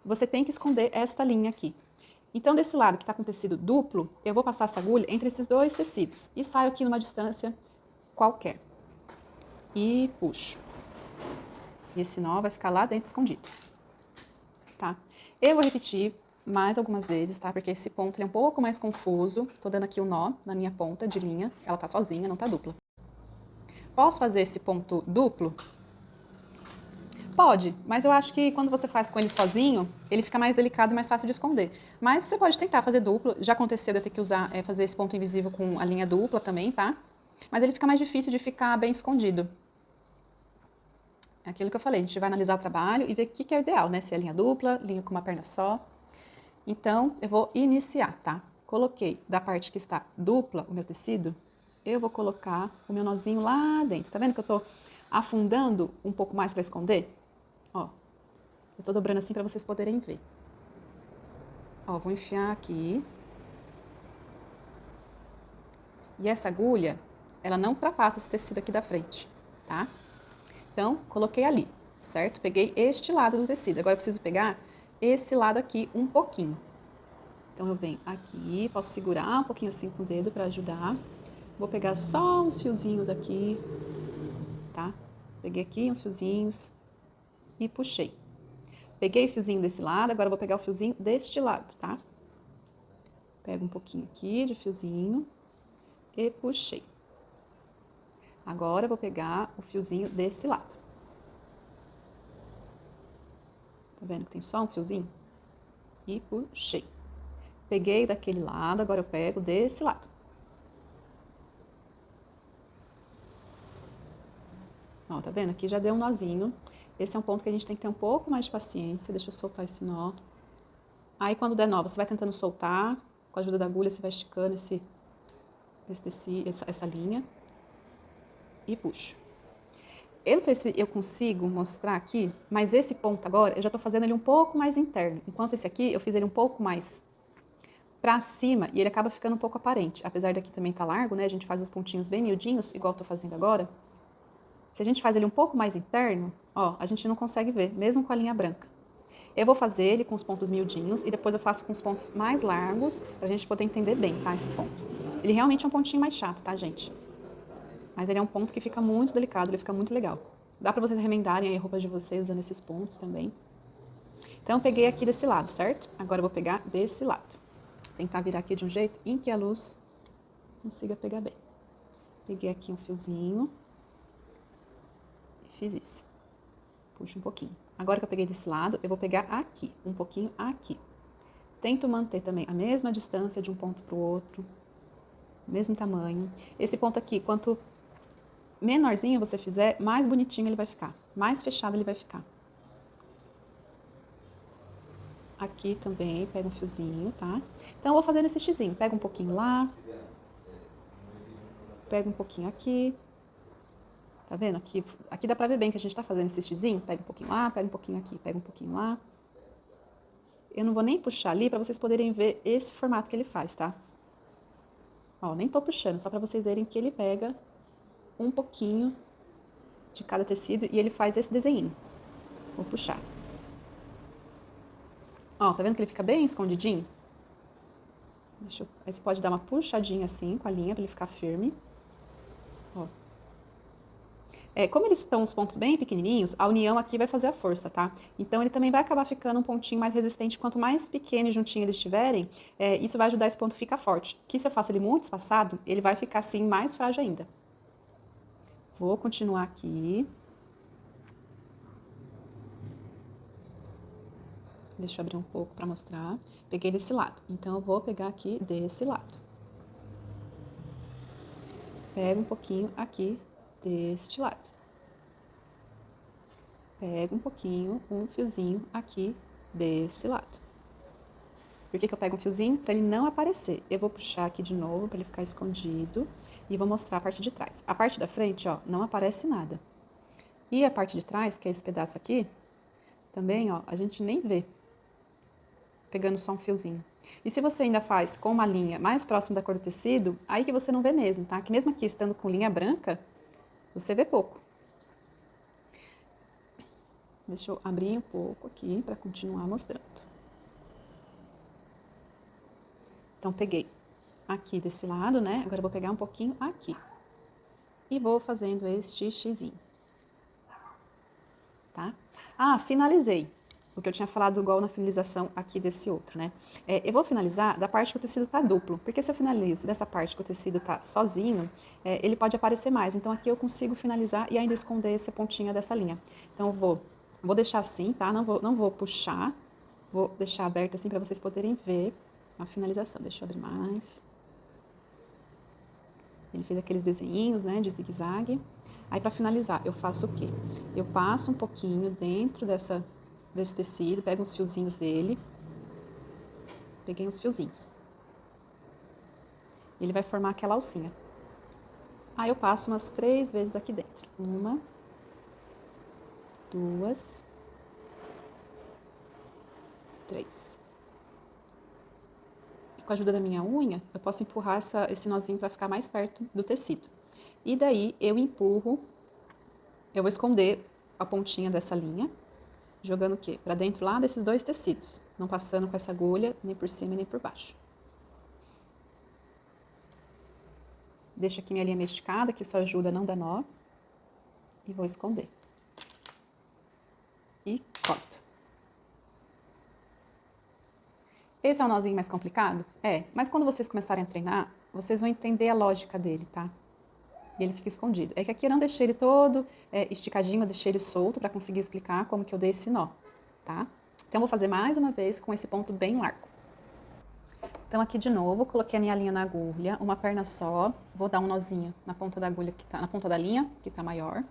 você tem que esconder esta linha aqui. Então desse lado que tá com tecido duplo, eu vou passar essa agulha entre esses dois tecidos e saio aqui numa distância qualquer. E puxo. E esse nó vai ficar lá dentro escondido, tá? Eu vou repetir mais algumas vezes, tá? Porque esse ponto ele é um pouco mais confuso. Tô dando aqui o nó na minha ponta de linha. Ela tá sozinha, não tá dupla. Posso fazer esse ponto duplo? Pode, mas eu acho que quando você faz com ele sozinho, ele fica mais delicado e mais fácil de esconder. Mas você pode tentar fazer duplo. Já aconteceu de eu ter que usar, fazer esse ponto invisível com a linha dupla também, tá? Mas ele fica mais difícil de ficar bem escondido. É aquilo que eu falei, a gente vai analisar o trabalho e ver o que é o ideal, né? Se é linha dupla, linha com uma perna só. Então, eu vou iniciar, tá? Coloquei da parte que está dupla o meu tecido, eu vou colocar o meu nozinho lá dentro. Tá vendo que eu tô afundando um pouco mais para esconder? Ó, eu tô dobrando assim para vocês poderem ver. Ó, vou enfiar aqui. E essa agulha, ela não ultrapassa esse tecido aqui da frente, tá? Então, coloquei ali, certo? Peguei este lado do tecido. Agora eu preciso pegar esse lado aqui um pouquinho. Então, eu venho aqui, posso segurar um pouquinho assim com o dedo para ajudar. Vou pegar só uns fiozinhos aqui, tá? Peguei aqui uns fiozinhos e puxei. Peguei o fiozinho desse lado, agora eu vou pegar o fiozinho deste lado, tá? Pego um pouquinho aqui de fiozinho e puxei. Agora eu vou pegar o fiozinho desse lado. Tá vendo que tem só um fiozinho? E puxei. Peguei daquele lado, agora eu pego desse lado. Ó, tá vendo? Aqui já deu um nozinho. Esse é um ponto que a gente tem que ter um pouco mais de paciência. Deixa eu soltar esse nó. Aí, quando der nó, você vai tentando soltar. Com a ajuda da agulha, você vai esticando essa linha. E puxo. Eu não sei se eu consigo mostrar aqui, mas esse ponto agora, eu já tô fazendo ele um pouco mais interno. Enquanto esse aqui, eu fiz ele um pouco mais pra cima e ele acaba ficando um pouco aparente. Apesar daqui também tá largo, né? A gente faz os pontinhos bem miudinhos, igual eu tô fazendo agora. Se a gente faz ele um pouco mais interno, ó, a gente não consegue ver, mesmo com a linha branca. Eu vou fazer ele com os pontos miudinhos e depois eu faço com os pontos mais largos pra gente poder entender bem, tá, esse ponto. Ele realmente é um pontinho mais chato, tá, gente? Mas ele é um ponto que fica muito delicado, ele fica muito legal. Dá pra vocês remendarem aí a roupa de vocês usando esses pontos também. Então, eu peguei aqui desse lado, certo? Agora eu vou pegar desse lado. Tentar virar aqui de um jeito em que a luz consiga pegar bem. Peguei aqui um fiozinho e fiz isso. Puxo um pouquinho. Agora que eu peguei desse lado, eu vou pegar aqui, um pouquinho aqui. Tento manter também a mesma distância de um ponto para o outro, mesmo tamanho. Esse ponto aqui, quanto menorzinho você fizer, mais bonitinho ele vai ficar, mais fechado ele vai ficar. Aqui também, pega um fiozinho, tá? Então, eu vou fazendo esse xizinho. Pega um pouquinho lá, pega um pouquinho aqui. Tá vendo? Aqui dá pra ver bem que a gente tá fazendo esse xizinho. Pega um pouquinho lá, pega um pouquinho aqui, pega um pouquinho lá. Eu não vou nem puxar ali pra vocês poderem ver esse formato que ele faz, tá? Ó, nem tô puxando, só pra vocês verem que ele pega um pouquinho de cada tecido e ele faz esse desenho. Vou puxar. Ó, tá vendo que ele fica bem escondidinho? Aí você pode dar uma puxadinha assim com a linha pra ele ficar firme. Ó. Como eles estão os pontos bem pequenininhos, a união aqui vai fazer a força, tá? Então, ele também vai acabar ficando um pontinho mais resistente. Quanto mais pequeno e juntinho eles estiverem, isso vai ajudar esse ponto a ficar forte. Que se eu faço ele muito espaçado, ele vai ficar assim mais frágil ainda. Vou continuar aqui. Deixa eu abrir um pouco para mostrar. Peguei desse lado, então eu vou pegar aqui desse lado. Pego um pouquinho aqui deste lado. Pego um pouquinho, um fiozinho aqui desse lado. Por que eu pego um fiozinho? Para ele não aparecer. Eu vou puxar aqui de novo para ele ficar escondido e vou mostrar a parte de trás. A parte da frente, ó, não aparece nada. E a parte de trás, que é esse pedaço aqui, também, ó, a gente nem vê. Pegando só um fiozinho. E se você ainda faz com uma linha mais próxima da cor do tecido, aí que você não vê mesmo, tá? Que mesmo aqui estando com linha branca, você vê pouco. Deixa eu abrir um pouco aqui para continuar mostrando. Então, peguei aqui desse lado, né? Agora eu vou pegar um pouquinho aqui. E vou fazendo este xizinho. Tá? Ah, finalizei. O que eu tinha falado igual na finalização aqui desse outro, né? Eu vou finalizar da parte que o tecido tá duplo, porque se eu finalizo dessa parte que o tecido tá sozinho, ele pode aparecer mais. Então, aqui eu consigo finalizar e ainda esconder essa pontinha dessa linha. Então, eu vou deixar assim, tá? Não vou puxar, vou deixar aberto assim para vocês poderem ver a finalização. Deixa eu abrir mais. Ele fez aqueles desenhinhos, né, de zigue-zague. Aí, para finalizar, eu faço o quê? Eu passo um pouquinho dentro desse tecido, pego uns fiozinhos dele. Peguei uns fiozinhos. Ele vai formar aquela alcinha. Aí, eu passo umas 3 vezes aqui dentro. 1, 2, 3. E com a ajuda da minha unha, eu posso empurrar esse nozinho para ficar mais perto do tecido. E daí, eu empurro, eu vou esconder a pontinha dessa linha, jogando o quê? Pra dentro lá desses 2 tecidos, não passando com essa agulha nem por cima nem por baixo. Deixo aqui minha linha meio esticada, que isso ajuda a não dar nó. E vou esconder. E corto. Esse é um nozinho mais complicado? Mas quando vocês começarem a treinar, vocês vão entender a lógica dele, tá? E ele fica escondido. É que aqui eu não deixei ele todo esticadinho, eu deixei ele solto para conseguir explicar como que eu dei esse nó, tá? Então, eu vou fazer mais uma vez com esse ponto bem largo. Então, aqui de novo, coloquei a minha linha na agulha, uma perna só, vou dar um nozinho na ponta da agulha, na ponta da linha, que tá maior.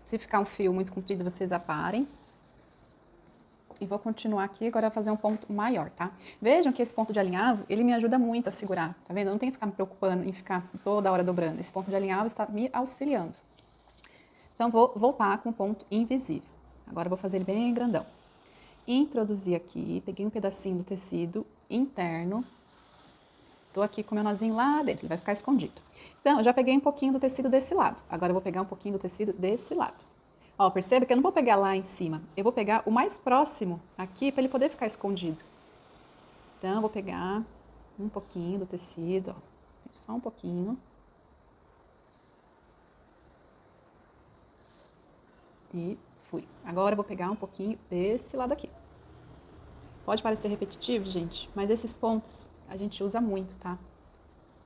Se ficar um fio muito comprido, vocês aparem. E vou continuar aqui, agora fazer um ponto maior, tá? Vejam que esse ponto de alinhavo, ele me ajuda muito a segurar, tá vendo? Eu não tenho que ficar me preocupando em ficar toda hora dobrando. Esse ponto de alinhavo está me auxiliando. Então, vou voltar com o ponto invisível. Agora, eu vou fazer ele bem grandão. Introduzi aqui, peguei um pedacinho do tecido interno Tô aqui com o meu nozinho lá dentro, ele vai ficar escondido. Então, eu já peguei um pouquinho do tecido desse lado. Agora eu vou pegar um pouquinho do tecido desse lado. Ó, perceba que eu não vou pegar lá em cima. Eu vou pegar o mais próximo aqui para ele poder ficar escondido. Então, eu vou pegar um pouquinho do tecido, ó. Só um pouquinho. E fui. Agora eu vou pegar um pouquinho desse lado aqui. Pode parecer repetitivo, gente, mas esses pontos a gente usa muito, tá?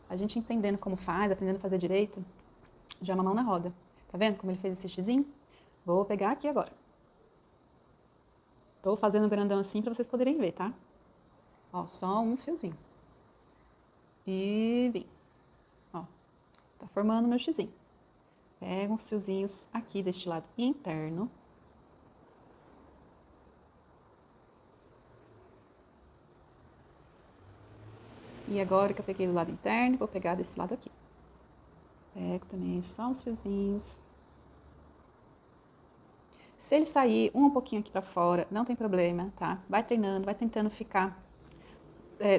A gente entendendo como faz, aprendendo a fazer direito, já é uma mão na roda. Tá vendo como ele fez esse xizinho? Vou pegar aqui agora. Tô fazendo grandão assim pra vocês poderem ver, tá? Ó, só um fiozinho. E vim. Ó, tá formando meu xizinho. Pego uns fiozinhos aqui deste lado interno. E agora que eu peguei do lado interno, vou pegar desse lado aqui. Pego também só uns fiozinhos. Se ele sair um pouquinho aqui pra fora, não tem problema, tá? Vai treinando, vai tentando ficar,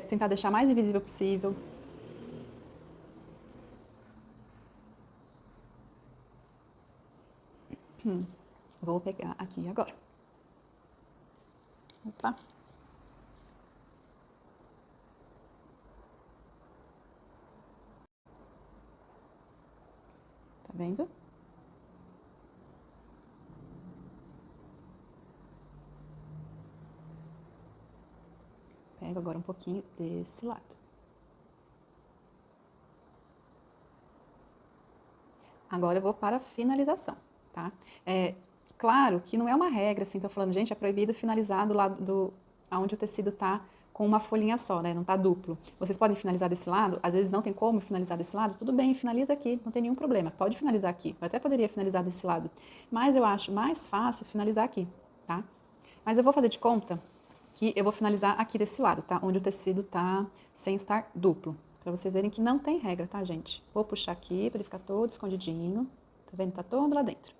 tentar deixar mais invisível possível. Vou pegar aqui agora. Opa. Tá vendo? Pego agora um pouquinho desse lado. Agora eu vou para a finalização, tá? Claro que não é uma regra, assim, tô falando, gente, é proibido finalizar do lado onde o tecido tá com uma folhinha só, né? Não tá duplo. Vocês podem finalizar desse lado, às vezes não tem como finalizar desse lado, tudo bem, finaliza aqui, não tem nenhum problema. Pode finalizar aqui. Eu até poderia finalizar desse lado, mas eu acho mais fácil finalizar aqui, tá? Mas eu vou fazer de conta que eu vou finalizar aqui desse lado, tá? Onde o tecido tá sem estar duplo. Pra vocês verem que não tem regra, tá, gente? Vou puxar aqui pra ele ficar todo escondidinho. Tá vendo? Tá todo lá dentro.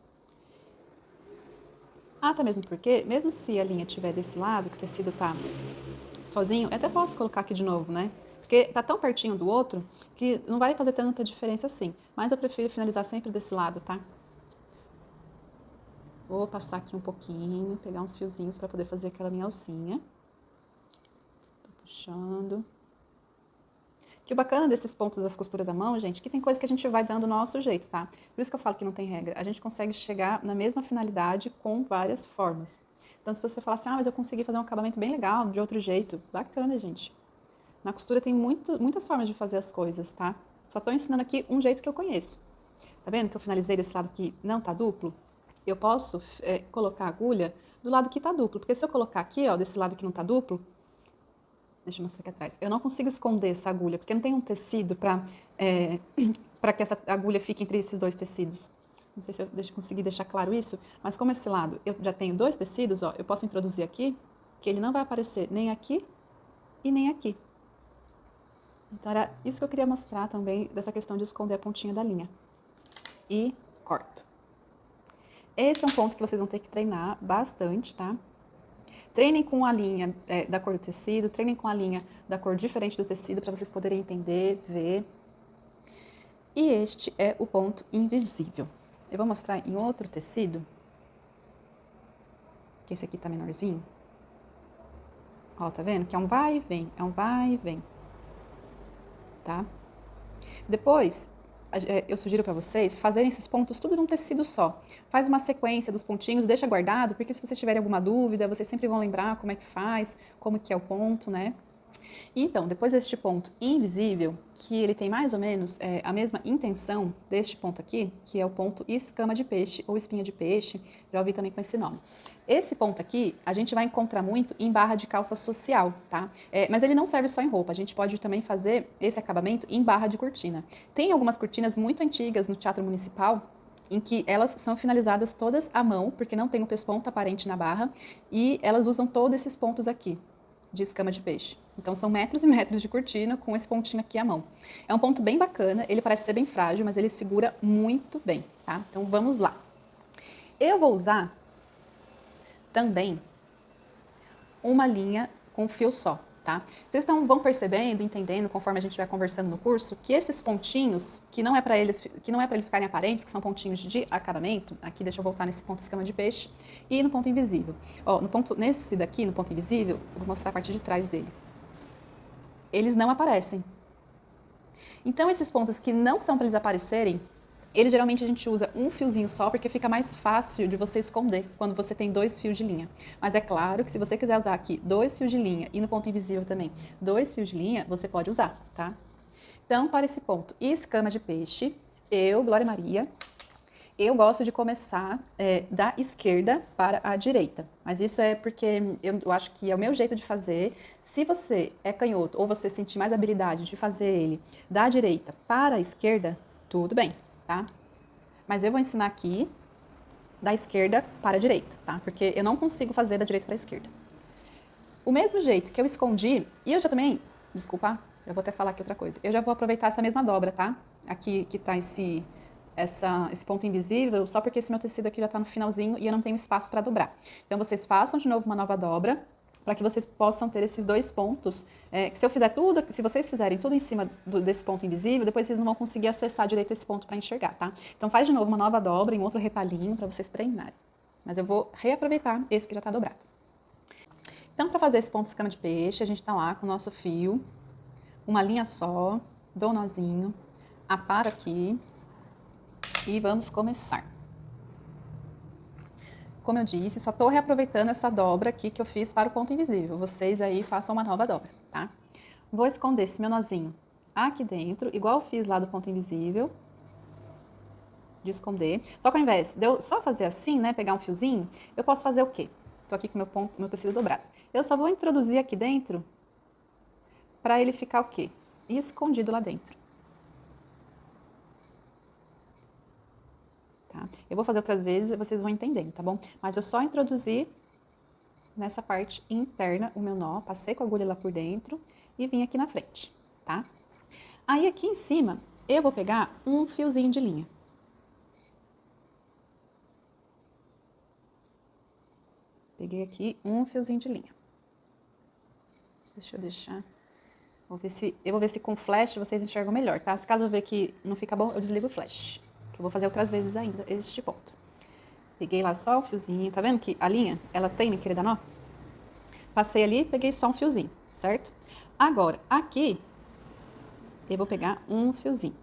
Até mesmo porque, mesmo se a linha estiver desse lado, que o tecido tá sozinho, eu até posso colocar aqui de novo, né? Porque tá tão pertinho do outro que não vai fazer tanta diferença assim. Mas eu prefiro finalizar sempre desse lado, tá? Vou passar aqui um pouquinho, pegar uns fiozinhos pra poder fazer aquela minha alcinha. Tô puxando. Que o bacana desses pontos das costuras à mão, gente, que tem coisa que a gente vai dando do nosso jeito, tá? Por isso que eu falo que não tem regra. A gente consegue chegar na mesma finalidade com várias formas. Então, se você falar assim, ah, mas eu consegui fazer um acabamento bem legal, de outro jeito, bacana, gente. Na costura tem muitas formas de fazer as coisas, tá? Só tô ensinando aqui um jeito que eu conheço. Tá vendo que eu finalizei desse lado que não tá duplo? Eu posso colocar a agulha do lado que tá duplo, porque se eu colocar aqui, ó, desse lado que não tá duplo, deixa eu mostrar aqui atrás. Eu não consigo esconder essa agulha, porque não tem um tecido para que essa agulha fique entre esses dois tecidos. Não sei se eu consegui deixar claro isso, mas como esse lado eu já tenho dois tecidos, ó, eu posso introduzir aqui, que ele não vai aparecer nem aqui e nem aqui. Então era isso que eu queria mostrar também, dessa questão de esconder a pontinha da linha. E corto. Esse é um ponto que vocês vão ter que treinar bastante, tá? Treinem com a linha da cor do tecido, treinem com a linha da cor diferente do tecido para vocês poderem entender, ver. E este é o ponto invisível. Eu vou mostrar em outro tecido, que esse aqui tá menorzinho. Ó, tá vendo? Que é um vai e vem, é um vai e vem. Tá? Depois, eu sugiro para vocês fazerem esses pontos tudo num tecido só. Faz uma sequência dos pontinhos, deixa guardado, porque se vocês tiverem alguma dúvida, vocês sempre vão lembrar como é que faz, como que é o ponto, né? E então, depois deste ponto invisível, que ele tem mais ou menos a mesma intenção deste ponto aqui, que é o ponto escama de peixe ou espinha de peixe, já ouvi também com esse nome. Esse ponto aqui, a gente vai encontrar muito em barra de calça social, tá? Mas ele não serve só em roupa, a gente pode também fazer esse acabamento em barra de cortina. Tem algumas cortinas muito antigas no Teatro Municipal, em que elas são finalizadas todas à mão, porque não tem o pesponto aparente na barra, e elas usam todos esses pontos aqui, de escama de peixe. Então são metros e metros de cortina com esse pontinho aqui à mão. É um ponto bem bacana, ele parece ser bem frágil, mas ele segura muito bem, tá? Então vamos lá. Eu vou usar também uma linha com fio só, tá? Vocês vão percebendo, entendendo, conforme a gente vai conversando no curso, que esses pontinhos, que não é para eles ficarem aparentes, que são pontinhos de acabamento, aqui deixa eu voltar nesse ponto escama de peixe, e no ponto invisível. Ó, nesse daqui, no ponto invisível, eu vou mostrar a parte de trás dele. Eles não aparecem. Então, esses pontos que não são para eles aparecerem, geralmente a gente usa um fiozinho só, porque fica mais fácil de você esconder quando você tem 2 fios de linha. Mas é claro que se você quiser usar aqui 2 fios de linha e no ponto invisível também 2 fios de linha, você pode usar, tá? Então, para esse ponto escama de peixe, Glória Maria, eu gosto de começar da esquerda para a direita, mas isso é porque eu acho que é o meu jeito de fazer. Se você é canhoto ou você sentir mais habilidade de fazer ele da direita para a esquerda, tudo bem, tá? Mas eu vou ensinar aqui da esquerda para a direita, tá? Porque eu não consigo fazer da direita para a esquerda. O mesmo jeito que eu escondi, e eu já também, desculpa, eu vou até falar aqui outra coisa. Eu já vou aproveitar essa mesma dobra, tá? Aqui que tá esse ponto invisível, só porque esse meu tecido aqui já está no finalzinho e eu não tenho espaço para dobrar. Então, vocês façam de novo uma nova dobra, para que vocês possam ter esses 2 pontos, que se vocês fizerem tudo em cima desse ponto invisível, depois vocês não vão conseguir acessar direito esse ponto para enxergar, tá? Então, faz de novo uma nova dobra em outro retalhinho para vocês treinarem. Mas eu vou reaproveitar esse que já está dobrado. Então, para fazer esse ponto escama de peixe, a gente está lá com o nosso fio, uma linha só, dou um nozinho, aparo aqui, e vamos começar. Como eu disse, só estou reaproveitando essa dobra aqui que eu fiz para o ponto invisível. Vocês aí façam uma nova dobra, tá? Vou esconder esse meu nozinho aqui dentro, igual eu fiz lá do ponto invisível, de esconder. Só que ao invés de eu só fazer assim, né, pegar um fiozinho, eu posso fazer o quê? Tô aqui com meu tecido dobrado. Eu só vou introduzir aqui dentro para ele ficar o quê? Escondido lá dentro. Tá? Eu vou fazer outras vezes e vocês vão entendendo, tá bom? Mas eu só introduzi nessa parte interna o meu nó, passei com a agulha lá por dentro e vim aqui na frente, tá? Aí aqui em cima, eu vou pegar um fiozinho de linha. Peguei aqui um fiozinho de linha. Deixa eu deixar. Eu vou ver se com flash vocês enxergam melhor, tá? Se caso eu ver que não fica bom, eu desligo o flash. Que eu vou fazer outras vezes ainda este ponto. Peguei lá só o fiozinho, tá vendo que a linha, ela tem querer dar nó? Passei ali, peguei só um fiozinho, certo? Agora, aqui, eu vou pegar um fiozinho.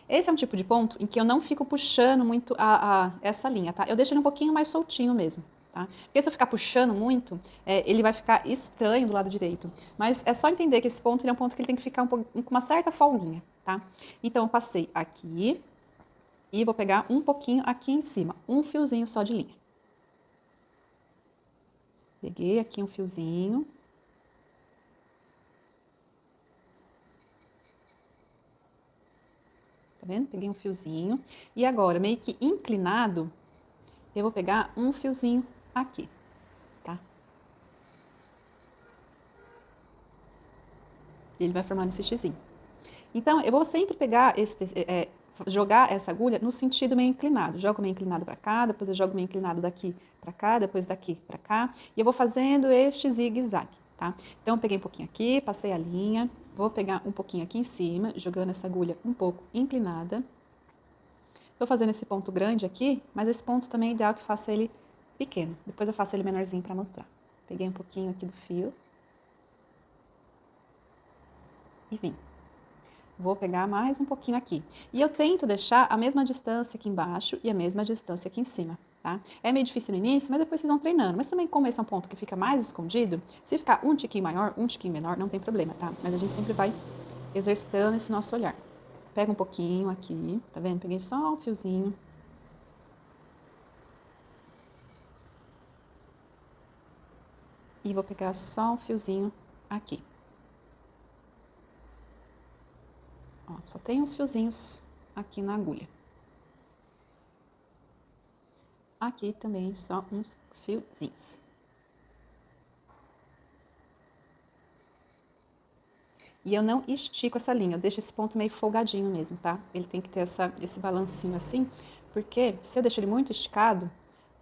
Esse é um tipo de ponto em que eu não fico puxando muito essa linha, tá? Eu deixo ele um pouquinho mais soltinho mesmo, tá? Porque se eu ficar puxando muito, ele vai ficar estranho do lado direito. Mas é só entender que esse ponto ele é um ponto que ele tem que ficar com uma certa folguinha, tá? Então, eu passei aqui e vou pegar um pouquinho aqui em cima, um fiozinho só de linha. Peguei aqui um fiozinho. Tá vendo? Peguei um fiozinho. E agora, meio que inclinado, eu vou pegar um fiozinho aqui, tá? Ele vai formando esse xizinho. Então, eu vou sempre pegar jogar essa agulha no sentido meio inclinado. Jogo meio inclinado para cá, depois eu jogo meio inclinado daqui para cá, depois daqui para cá. E eu vou fazendo este zigue-zague, tá? Então, eu peguei um pouquinho aqui, passei a linha. Vou pegar um pouquinho aqui em cima, jogando essa agulha um pouco inclinada. Tô fazendo esse ponto grande aqui, mas esse ponto também é ideal que faça ele pequeno. Depois eu faço ele menorzinho para mostrar. Peguei um pouquinho aqui do fio. E vim. Vou pegar mais um pouquinho aqui. E eu tento deixar a mesma distância aqui embaixo e a mesma distância aqui em cima, tá? É meio difícil no início, mas depois vocês vão treinando. Mas também, como esse é um ponto que fica mais escondido, se ficar um tiquinho maior, um tiquinho menor, não tem problema, tá? Mas a gente sempre vai exercitando esse nosso olhar. Pega um pouquinho aqui, tá vendo? Peguei só um fiozinho. E vou pegar só um fiozinho aqui. Ó, só tem uns fiozinhos aqui na agulha. Aqui também só uns fiozinhos. E eu não estico essa linha, eu deixo esse ponto meio folgadinho mesmo, tá? Ele tem que ter esse balancinho assim, porque se eu deixo ele muito esticado,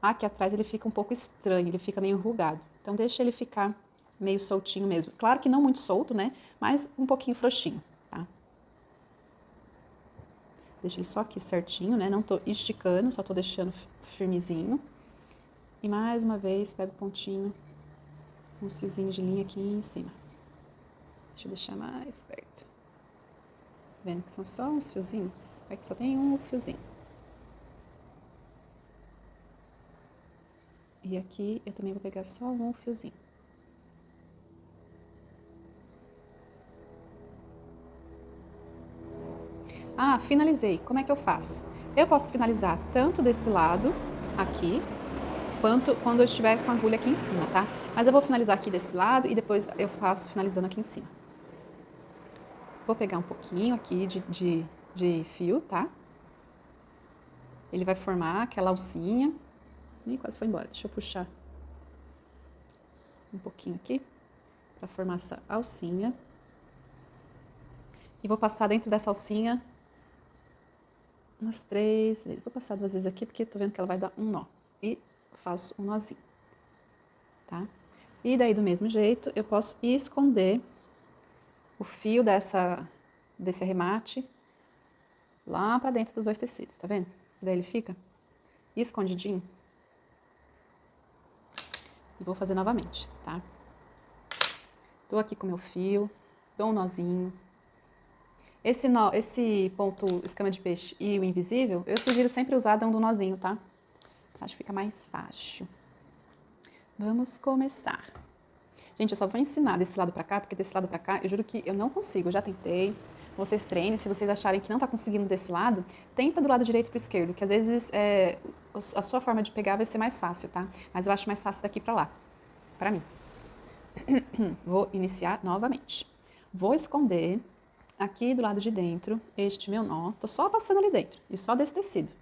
aqui atrás ele fica um pouco estranho, ele fica meio enrugado. Então, deixa ele ficar meio soltinho mesmo. Claro que não muito solto, né? Mas um pouquinho frouxinho, tá? Deixa ele só aqui certinho, né? Não tô esticando, só tô deixando firmezinho. E mais uma vez, pego o pontinho, uns fiozinhos de linha aqui em cima. Deixa eu deixar mais perto. Vendo que são só uns fiozinhos? É que só tem um fiozinho. E aqui eu também vou pegar só um fiozinho. Ah, finalizei. Como é que eu faço? Eu posso finalizar tanto desse lado, aqui, quanto quando eu estiver com a agulha aqui em cima, tá? Mas eu vou finalizar aqui desse lado e depois eu faço finalizando aqui em cima. Vou pegar um pouquinho aqui de fio, tá? Ele vai formar aquela alcinha. Ih, quase foi embora. Deixa eu puxar um pouquinho aqui para formar essa alcinha. E vou passar dentro dessa alcinha umas 3 vezes. Vou passar 2 vezes aqui porque tô vendo que ela vai dar um nó. E faço um nozinho, tá? E daí do mesmo jeito eu posso esconder o fio desse arremate lá pra dentro dos 2 tecidos, tá vendo? E daí ele fica escondidinho. E vou fazer novamente, tá? Tô aqui com meu fio, dou um nozinho. Esse ponto escama de peixe e o invisível, eu sugiro sempre usar dando um nozinho, tá? Acho que fica mais fácil. Vamos começar. Gente, eu só vou ensinar desse lado pra cá, porque desse lado pra cá, eu juro que eu não consigo, eu já tentei. Vocês treinem, se vocês acharem que não tá conseguindo desse lado, tenta do lado direito pro esquerdo, que às vezes a sua forma de pegar vai ser mais fácil, tá? Mas eu acho mais fácil daqui pra lá, pra mim. Vou iniciar novamente. Vou esconder aqui do lado de dentro este meu nó, tô só passando ali dentro, e só desse tecido.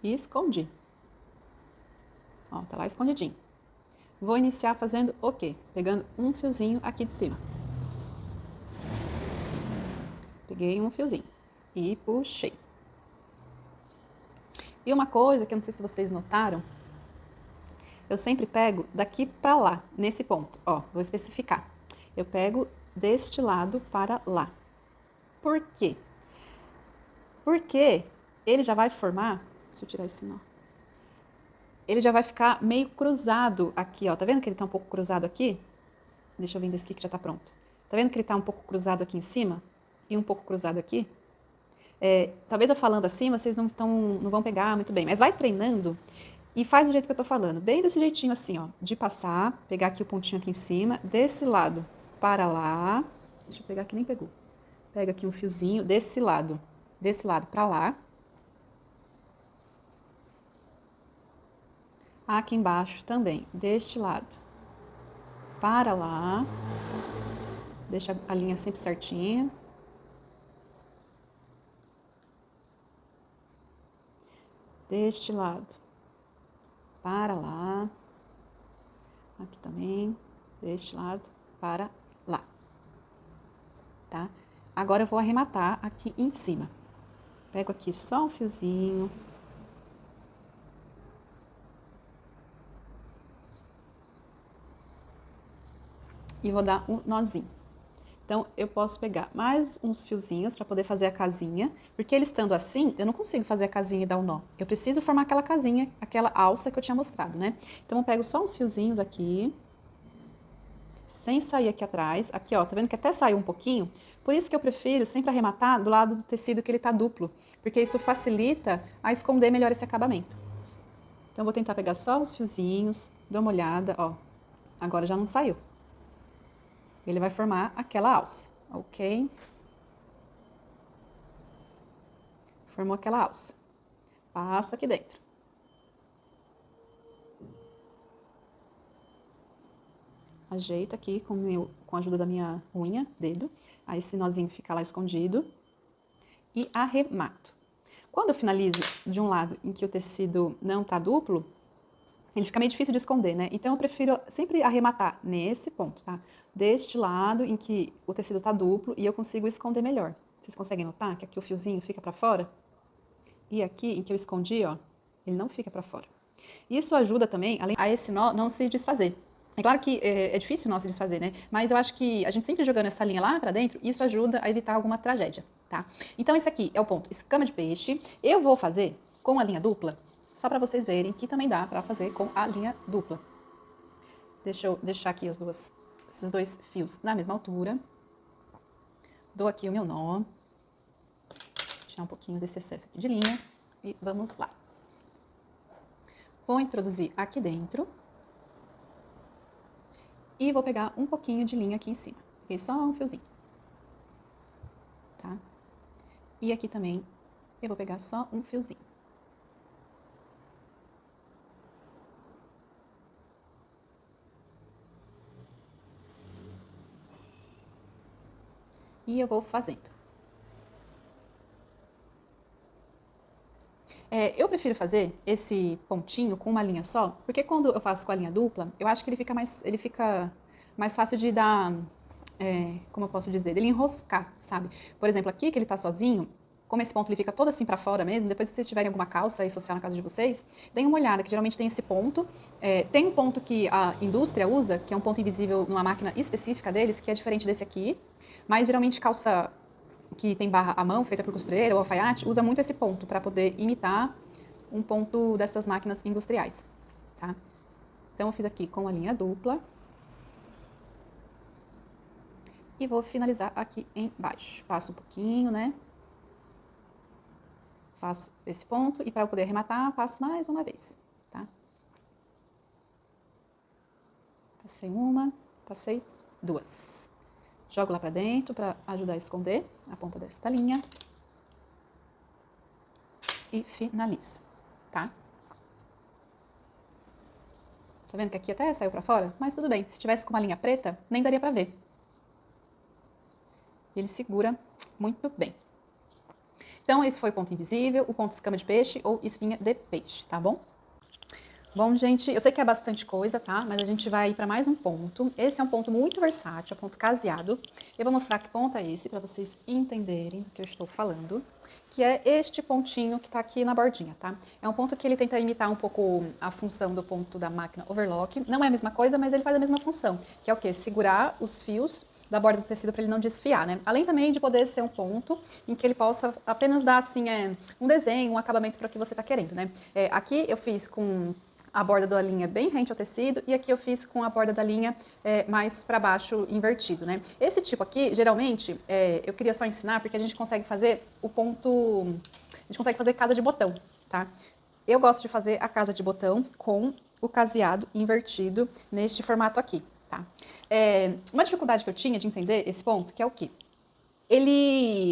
E escondi. Ó, tá lá escondidinho. Vou iniciar fazendo o quê? Pegando um fiozinho aqui de cima. Peguei um fiozinho e puxei. E uma coisa que eu não sei se vocês notaram, eu sempre pego daqui pra lá, nesse ponto. Ó, vou especificar. Eu pego deste lado para lá. Por quê? Porque ele já vai formar... Deixa eu tirar esse nó. Ele já vai ficar meio cruzado aqui, ó. Tá vendo que ele tá um pouco cruzado aqui? Deixa eu vir desse aqui que já tá pronto. Tá vendo que ele tá um pouco cruzado aqui em cima? E um pouco cruzado aqui? Talvez eu falando assim, vocês não vão pegar muito bem. Mas vai treinando e faz do jeito que eu tô falando. Bem desse jeitinho assim, ó. De passar, pegar aqui o pontinho aqui em cima. Desse lado para lá. Deixa eu pegar aqui, nem pegou. Pega aqui um fiozinho desse lado para lá. Aqui embaixo também, deste lado para lá. Deixa a linha sempre certinha. Deste lado para lá. Aqui também, deste lado para lá. Tá? Agora eu vou arrematar aqui em cima. Pego aqui só um fiozinho. E vou dar um nozinho. Então, eu posso pegar mais uns fiozinhos para poder fazer a casinha, porque ele estando assim, eu não consigo fazer a casinha e dar o nó. Eu preciso formar aquela casinha, aquela alça que eu tinha mostrado, né? Então, eu pego só uns fiozinhos aqui, sem sair aqui atrás. Aqui, ó, tá vendo que até saiu um pouquinho? Por isso que eu prefiro sempre arrematar do lado do tecido que ele tá duplo, porque isso facilita a esconder melhor esse acabamento. Então, eu vou tentar pegar só os fiozinhos, dou uma olhada, ó, agora já não saiu. Ele vai formar aquela alça, ok? Formou aquela alça. Passo aqui dentro. Ajeito aqui com a ajuda da minha unha, dedo. Aí esse nozinho fica lá escondido. E arremato. Quando eu finalizo de um lado em que o tecido não tá duplo, ele fica meio difícil de esconder, né? Então eu prefiro sempre arrematar nesse ponto, tá? Deste lado em que o tecido tá duplo e eu consigo esconder melhor. Vocês conseguem notar que aqui o fiozinho fica pra fora? E aqui em que eu escondi, ó, ele não fica pra fora. Isso ajuda também a esse nó não se desfazer. É claro que é difícil o nó se desfazer, né? Mas eu acho que a gente sempre jogando essa linha lá pra dentro, isso ajuda a evitar alguma tragédia, tá? Então esse aqui é o ponto escama de peixe. Eu vou fazer com a linha dupla, só pra vocês verem que também dá pra fazer com a linha dupla. Deixa eu deixar aqui esses dois fios na mesma altura. Dou aqui o meu nó. Tirar um pouquinho desse excesso aqui de linha. E vamos lá. Vou introduzir aqui dentro. E vou pegar um pouquinho de linha aqui em cima. Peguei só um fiozinho. Tá? E aqui também eu vou pegar só um fiozinho. E eu vou fazendo. Eu prefiro fazer esse pontinho com uma linha só, porque quando eu faço com a linha dupla, eu acho que ele fica mais fácil de dar, como eu posso dizer, dele enroscar, sabe? Por exemplo, aqui que ele tá sozinho, como esse ponto ele fica todo assim pra fora mesmo, depois se vocês tiverem alguma calça aí social na casa de vocês, deem uma olhada, que geralmente tem esse ponto. Tem um ponto que a indústria usa, que é um ponto invisível numa máquina específica deles, que é diferente desse aqui, mas geralmente calça que tem barra à mão, feita por costureira ou alfaiate, usa muito esse ponto para poder imitar um ponto dessas máquinas industriais, tá? Então, eu fiz aqui com a linha dupla. E vou finalizar aqui embaixo. Passo um pouquinho, né? Faço esse ponto e para eu poder arrematar, passo mais uma vez, tá? Passei uma, passei duas. Jogo lá pra dentro para ajudar a esconder a ponta desta linha. E finalizo, tá? Tá vendo que aqui até saiu pra fora? Mas tudo bem, se tivesse com uma linha preta, nem daria pra ver. E ele segura muito bem. Então, esse foi o ponto invisível, o ponto escama de peixe ou espinha de peixe, tá bom? Bom, gente, eu sei que é bastante coisa, tá? Mas a gente vai para mais um ponto. Esse é um ponto muito versátil, é um ponto caseado. Eu vou mostrar que ponto é esse para vocês entenderem do que eu estou falando. Que é este pontinho que tá aqui na bordinha, tá? É um ponto que ele tenta imitar um pouco a função do ponto da máquina overlock. Não é a mesma coisa, mas ele faz a mesma função. Que é o quê? Segurar os fios da borda do tecido para ele não desfiar, né? Além também de poder ser um ponto em que ele possa apenas dar, assim, um desenho, um acabamento para o que você tá querendo, né? Aqui eu fiz com a borda da linha bem rente ao tecido e aqui eu fiz com a borda da linha mais para baixo invertido, né? Esse tipo aqui, geralmente, eu queria só ensinar porque a gente consegue fazer o ponto, a gente consegue fazer casa de botão, tá? Eu gosto de fazer a casa de botão com o caseado invertido neste formato aqui, tá? Uma dificuldade que eu tinha de entender esse ponto, que é o quê?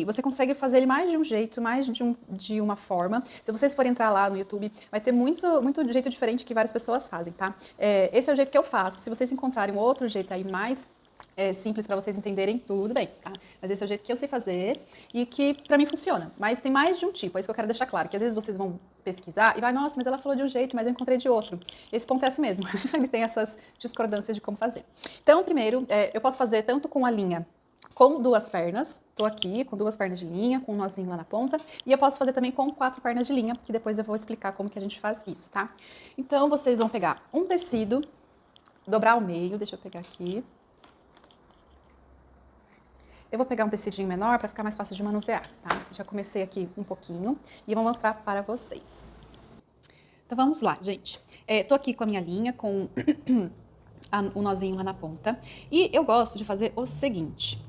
Você consegue fazer ele mais de um jeito, mais de uma forma. Se vocês forem entrar lá no YouTube, vai ter muito jeito diferente que várias pessoas fazem, tá? Esse é o jeito que eu faço. Se vocês encontrarem um outro jeito aí mais simples para vocês entenderem, tudo bem, tá? Mas esse é o jeito que eu sei fazer e que pra mim funciona. Mas tem mais de um tipo, é isso que eu quero deixar claro, que às vezes vocês vão pesquisar e vai, nossa, mas ela falou de um jeito, mas eu encontrei de outro. Esse ponto é assim mesmo, ele tem essas discordâncias de como fazer. Então, primeiro, eu posso fazer tanto com a linha com duas pernas, tô aqui com duas pernas de linha, com um nozinho lá na ponta, e eu posso fazer também com 4 pernas de linha, que depois eu vou explicar como que a gente faz isso, tá? Então, vocês vão pegar um tecido, dobrar ao meio, deixa eu pegar aqui. Eu vou pegar um tecidinho menor para ficar mais fácil de manusear, tá? Já comecei aqui um pouquinho e vou mostrar para vocês. Então, vamos lá, gente. Tô aqui com a minha linha, com o nozinho lá na ponta. E eu gosto de fazer o seguinte.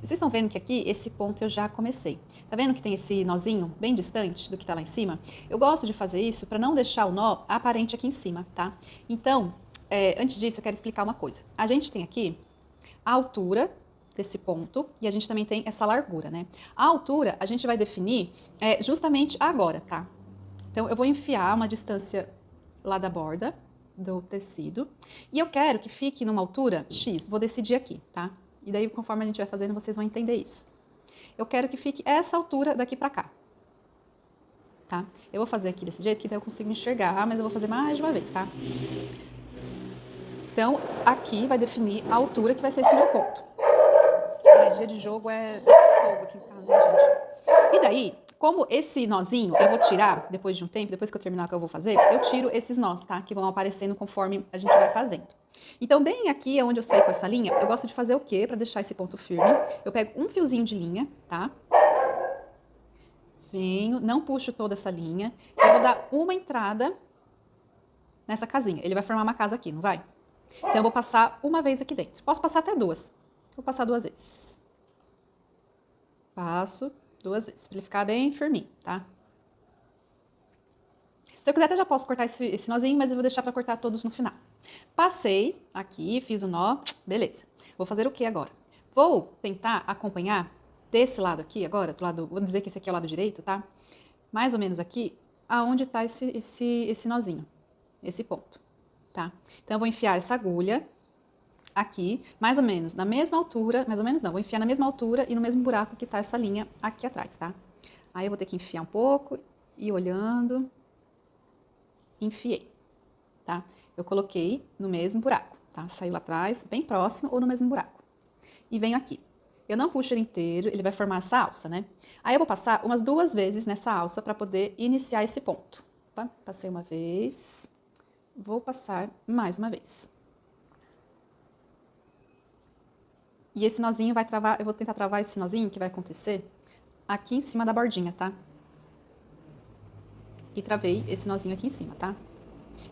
Vocês estão vendo que aqui, esse ponto eu já comecei. Tá vendo que tem esse nozinho bem distante do que tá lá em cima? Eu gosto de fazer isso para não deixar o nó aparente aqui em cima, tá? Então, antes disso, eu quero explicar uma coisa. A gente tem aqui a altura desse ponto e a gente também tem essa largura, né? A altura a gente vai definir justamente agora, tá? Então, eu vou enfiar uma distância lá da borda do tecido. E eu quero que fique numa altura X, vou decidir aqui, tá? E daí, conforme a gente vai fazendo, vocês vão entender isso. Eu quero que fique essa altura daqui pra cá, tá? Eu vou fazer aqui desse jeito, que daí eu consigo enxergar, mas eu vou fazer mais de uma vez, tá? Então, aqui vai definir a altura que vai ser esse meu ponto. Dia de jogo é fogo aqui em casa, hein, gente? E daí, Como esse nozinho eu vou tirar depois de um tempo, depois que eu terminar o que eu vou fazer, eu tiro esses nós, tá? Que vão aparecendo conforme a gente vai fazendo. Então, bem aqui onde eu saí com essa linha, eu gosto de fazer o quê? Pra deixar esse ponto firme. Eu pego um fiozinho de linha, tá? Venho, não puxo toda essa linha. Eu vou dar uma entrada nessa casinha. Ele vai formar uma casa aqui, não vai? Então, eu vou passar uma vez aqui dentro. Posso passar até duas. Vou passar 2 vezes. Passo 2 vezes, pra ele ficar bem firminho, tá? Se eu quiser, até já posso cortar esse nozinho, mas eu vou deixar pra cortar todos no final. Passei aqui, fiz o nó, beleza. Vou fazer o que agora? Vou tentar acompanhar desse lado aqui agora, do lado, vou dizer que esse aqui é o lado direito, tá? Mais ou menos aqui, aonde tá esse nozinho, esse ponto, tá? Então, eu vou enfiar essa agulha aqui, mais ou menos na mesma altura, mais ou menos não, vou enfiar na mesma altura e no mesmo buraco que tá essa linha aqui atrás, tá? Aí eu vou ter que enfiar um pouco e olhando, enfiei, tá? Eu coloquei no mesmo buraco, tá? Saiu lá atrás, bem próximo ou no mesmo buraco. E venho aqui. Eu não puxo ele inteiro, ele vai formar essa alça, né? Aí eu vou passar umas 2 vezes nessa alça para poder iniciar esse ponto. Tá? Passei uma vez, vou passar mais uma vez. E esse nozinho vai travar, eu vou tentar travar esse nozinho que vai acontecer aqui em cima da bordinha, tá? E travei esse nozinho aqui em cima, tá?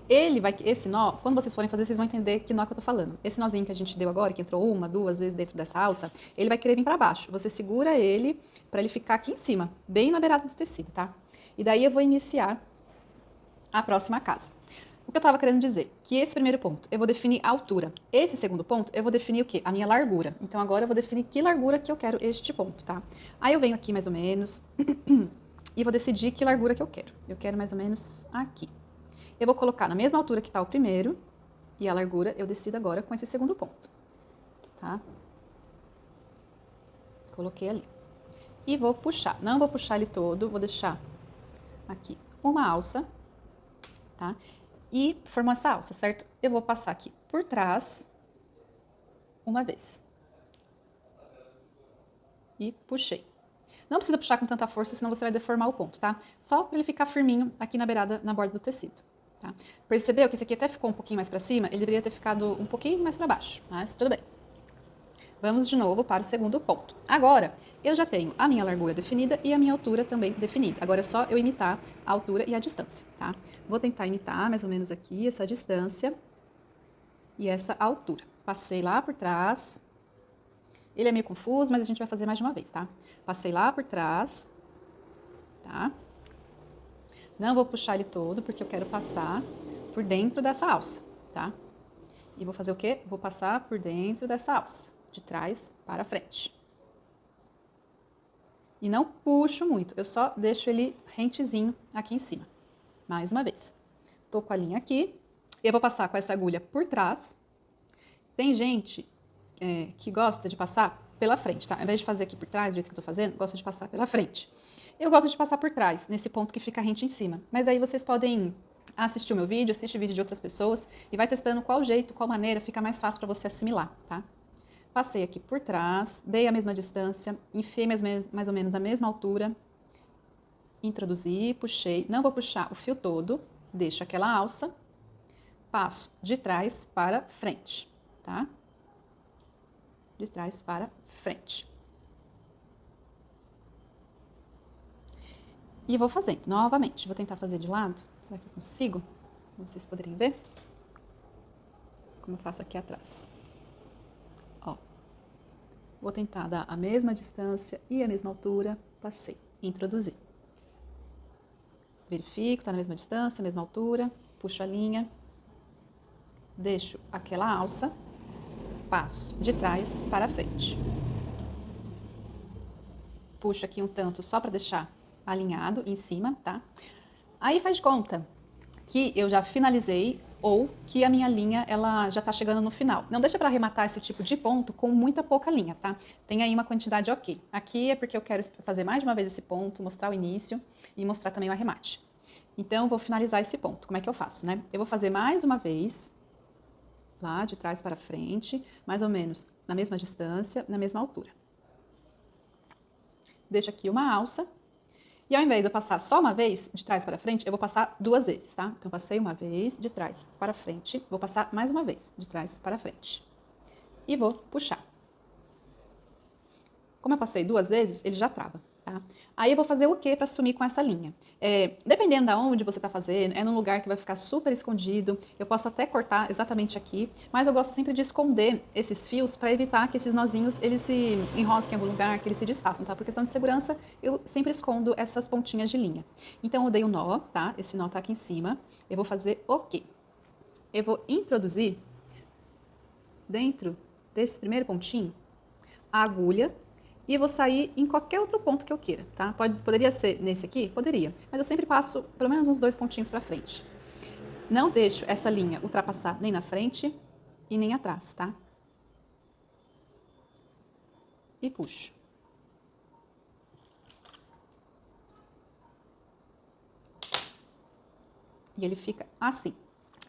Esse nó, quando vocês forem fazer, vocês vão entender que nó que eu tô falando. Esse nozinho que a gente deu agora, que entrou 1, 2 vezes dentro dessa alça, ele vai querer vir para baixo. Você segura ele para ele ficar aqui em cima, bem na beirada do tecido, tá? E daí eu vou iniciar a próxima casa. O que eu tava querendo dizer? Que esse primeiro ponto, eu vou definir a altura. Esse segundo ponto, eu vou definir o quê? A minha largura. Então agora eu vou definir que largura que eu quero este ponto, tá? Aí eu venho aqui mais ou menos e vou decidir que largura que eu quero. Eu quero mais ou menos aqui. Eu vou colocar na mesma altura que está o primeiro, e a largura eu decido agora com esse segundo ponto, tá? Coloquei ali. E vou puxar, não vou puxar ele todo, vou deixar aqui uma alça, tá? E formou essa alça, certo? Eu vou passar aqui por trás, uma vez. E puxei. Não precisa puxar com tanta força, senão você vai deformar o ponto, tá? Só para ele ficar firminho aqui na beirada, na borda do tecido. Tá? Percebeu que esse aqui até ficou um pouquinho mais para cima? Ele deveria ter ficado um pouquinho mais para baixo, mas tudo bem. Vamos de novo para o segundo ponto. Agora, eu já tenho a minha largura definida e a minha altura também definida. Agora é só eu imitar a altura e a distância, tá? Vou tentar imitar mais ou menos aqui essa distância e essa altura. Passei lá por trás. Ele é meio confuso, mas a gente vai fazer mais de uma vez, tá? Passei lá por trás, tá? Não vou puxar ele todo, porque eu quero passar por dentro dessa alça, tá? E vou fazer o quê? Vou passar por dentro dessa alça, de trás para frente. E não puxo muito, eu só deixo ele rentezinho aqui em cima. Mais uma vez. Tô com a linha aqui, eu vou passar com essa agulha por trás. Tem gente que gosta de passar pela frente, tá? Ao invés de fazer aqui por trás, do jeito que eu tô fazendo, gosta de passar pela frente. Eu gosto de passar por trás, nesse ponto que fica rente em cima. Mas aí vocês podem assistir o meu vídeo, assistir o vídeo de outras pessoas e vai testando qual jeito, qual maneira fica mais fácil para você assimilar, tá? Passei aqui por trás, dei a mesma distância, enfiei mais ou menos na mesma altura, introduzi, puxei. Não vou puxar o fio todo, deixo aquela alça, passo de trás para frente, tá? De trás para frente. E vou fazendo novamente. Vou tentar fazer de lado. Será que eu consigo? Pra vocês poderem ver. Como eu faço aqui atrás. Ó. Vou tentar dar a mesma distância e a mesma altura. Passei. Introduzi. Verifico, tá na mesma distância, mesma altura. Puxo a linha. Deixo aquela alça. Passo de trás para frente. Puxo aqui um tanto só para deixar alinhado em cima, tá? Aí faz de conta que eu já finalizei ou que a minha linha ela já tá chegando no final. Não deixa para arrematar esse tipo de ponto com muita pouca linha, tá? Tem aí uma quantidade ok. Aqui é porque eu quero fazer mais de uma vez esse ponto, mostrar o início e mostrar também o arremate. Então, eu vou finalizar esse ponto. Como é que eu faço, né? Eu vou fazer mais uma vez, lá de trás para frente, mais ou menos na mesma distância, na mesma altura. Deixo aqui uma alça. E ao invés de eu passar só uma vez, de trás para frente, eu vou passar 2 vezes, tá? Então, passei uma vez, de trás para frente, vou passar mais uma vez, de trás para frente. E vou puxar. Como eu passei 2 vezes, ele já trava, tá? Aí eu vou fazer o que para sumir com essa linha? Dependendo de onde você está fazendo, é num lugar que vai ficar super escondido, eu posso até cortar exatamente aqui, mas eu gosto sempre de esconder esses fios para evitar que esses nozinhos eles se enrosquem em algum lugar, que eles se desfaçam, tá? Por questão de segurança, eu sempre escondo essas pontinhas de linha. Então eu dei um nó, tá? Esse nó tá aqui em cima. Eu vou fazer o quê? Eu vou introduzir dentro desse primeiro pontinho a agulha e vou sair em qualquer outro ponto que eu queira, tá? Poderia ser nesse aqui? Poderia, mas eu sempre passo pelo menos uns 2 pontinhos para frente. Não deixo essa linha ultrapassar nem na frente e nem atrás, tá? E puxo. E ele fica assim.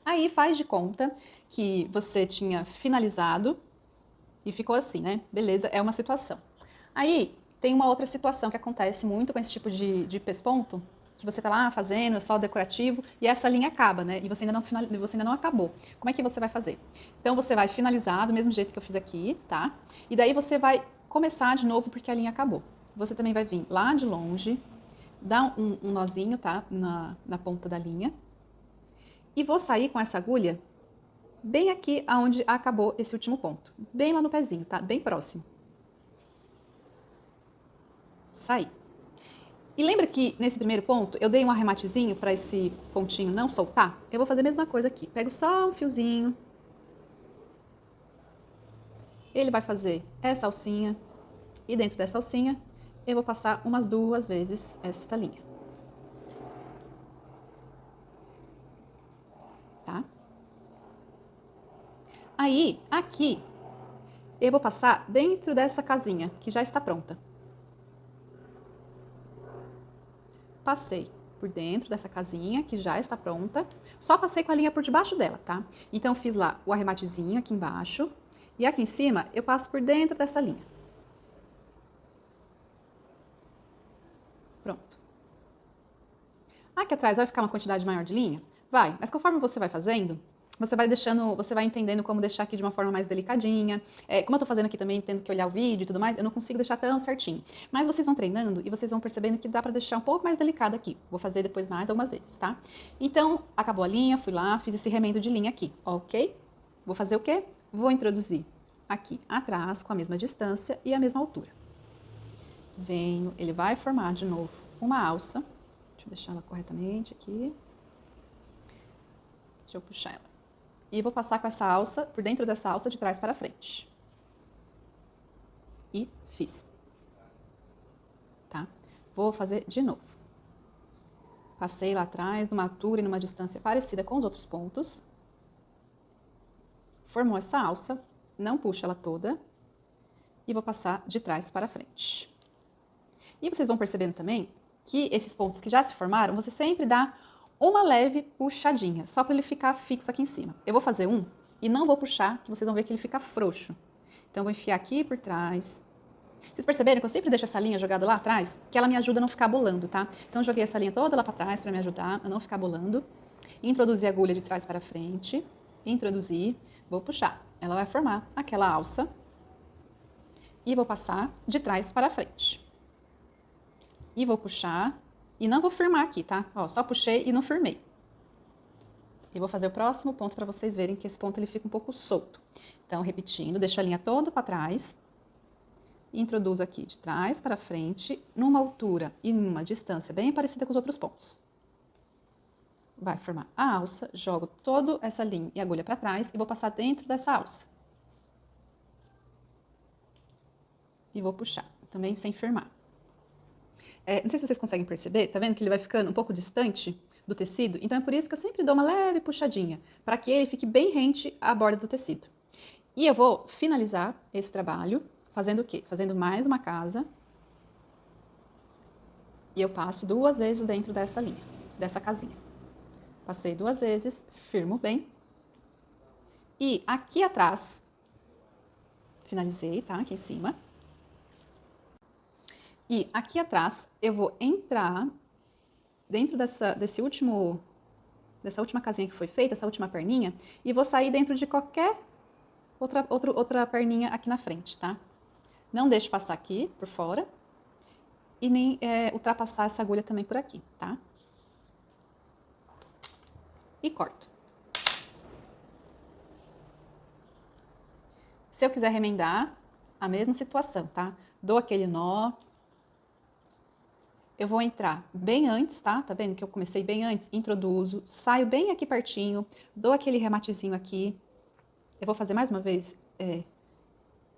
Aí faz de conta que você tinha finalizado e ficou assim, né? Beleza, é uma situação. Aí tem uma outra situação que acontece muito com esse tipo de pesponto, que você tá lá fazendo, é só decorativo, e essa linha acaba, né? E você ainda não acabou. Como é que você vai fazer? Então você vai finalizar do mesmo jeito que eu fiz aqui, tá? E daí você vai começar de novo porque a linha acabou. Você também vai vir lá de longe, dar um nozinho, tá? Na ponta da linha. E vou sair com essa agulha bem aqui aonde acabou esse último ponto. Bem lá no pezinho, tá? Bem próximo. Saí. E lembra que nesse primeiro ponto eu dei um arrematezinho para esse pontinho não soltar? Eu vou fazer a mesma coisa aqui. Pego só um fiozinho. Ele vai fazer essa alcinha. E dentro dessa alcinha eu vou passar umas 2 vezes esta linha. Tá? Aí, aqui, eu vou passar dentro dessa casinha que já está pronta. Passei por dentro dessa casinha que já está pronta, só passei com a linha por debaixo dela, tá? Então, fiz lá o arrematezinho aqui embaixo e aqui em cima eu passo por dentro dessa linha. Pronto. Aqui atrás vai ficar uma quantidade maior de linha? Vai, mas conforme você vai fazendo, você vai entendendo como deixar aqui de uma forma mais delicadinha. Como eu tô fazendo aqui também, tendo que olhar o vídeo e tudo mais, eu não consigo deixar tão certinho. Mas vocês vão treinando e vocês vão percebendo que dá pra deixar um pouco mais delicado aqui. Vou fazer depois mais algumas vezes, tá? Então, acabou a linha, fui lá, fiz esse remendo de linha aqui, ok? Vou fazer o quê? Vou introduzir aqui atrás, com a mesma distância e a mesma altura. Venho, ele vai formar de novo uma alça. Deixa eu deixar ela corretamente aqui. Deixa eu puxar ela. E vou passar com essa alça, por dentro dessa alça, de trás para frente. E fiz. Tá? Vou fazer de novo. Passei lá atrás, numa altura e numa distância parecida com os outros pontos. Formou essa alça, não puxo ela toda. E vou passar de trás para frente. E vocês vão percebendo também que esses pontos que já se formaram, você sempre dá uma leve puxadinha, só para ele ficar fixo aqui em cima. Eu vou fazer um e não vou puxar, que vocês vão ver que ele fica frouxo. Então, eu vou enfiar aqui por trás. Vocês perceberam que eu sempre deixo essa linha jogada lá atrás? Que ela me ajuda a não ficar bolando, tá? Então, eu joguei essa linha toda lá para trás para me ajudar a não ficar bolando. Introduzi a agulha de trás para frente. Introduzi, vou puxar. Ela vai formar aquela alça. E vou passar de trás para frente. E vou puxar. E não vou firmar aqui, tá? Ó, só puxei e não firmei. E vou fazer o próximo ponto para vocês verem que esse ponto ele fica um pouco solto. Então, repetindo, deixo a linha toda para trás. E introduzo aqui de trás para frente, numa altura e numa distância bem parecida com os outros pontos. Vai formar a alça, jogo toda essa linha e agulha para trás e vou passar dentro dessa alça. E vou puxar, também sem firmar. Não sei se vocês conseguem perceber, tá vendo que ele vai ficando um pouco distante do tecido? Então é por isso que eu sempre dou uma leve puxadinha, para que ele fique bem rente à borda do tecido. E eu vou finalizar esse trabalho fazendo o quê? Fazendo mais uma casa. E eu passo 2 vezes dentro dessa linha, dessa casinha. Passei 2 vezes, firmo bem. E aqui atrás, finalizei, tá? Aqui em cima. E aqui atrás eu vou entrar dentro dessa última casinha que foi feita, essa última perninha, e vou sair dentro de qualquer outra perninha aqui na frente, tá? Não deixe passar aqui por fora e nem ultrapassar essa agulha também por aqui, tá? E corto. Se eu quiser remendar, a mesma situação, tá? Dou aquele nó. Eu vou entrar bem antes, tá? Tá vendo que eu comecei bem antes? Introduzo, saio bem aqui pertinho, dou aquele rematezinho aqui. Eu vou fazer mais uma vez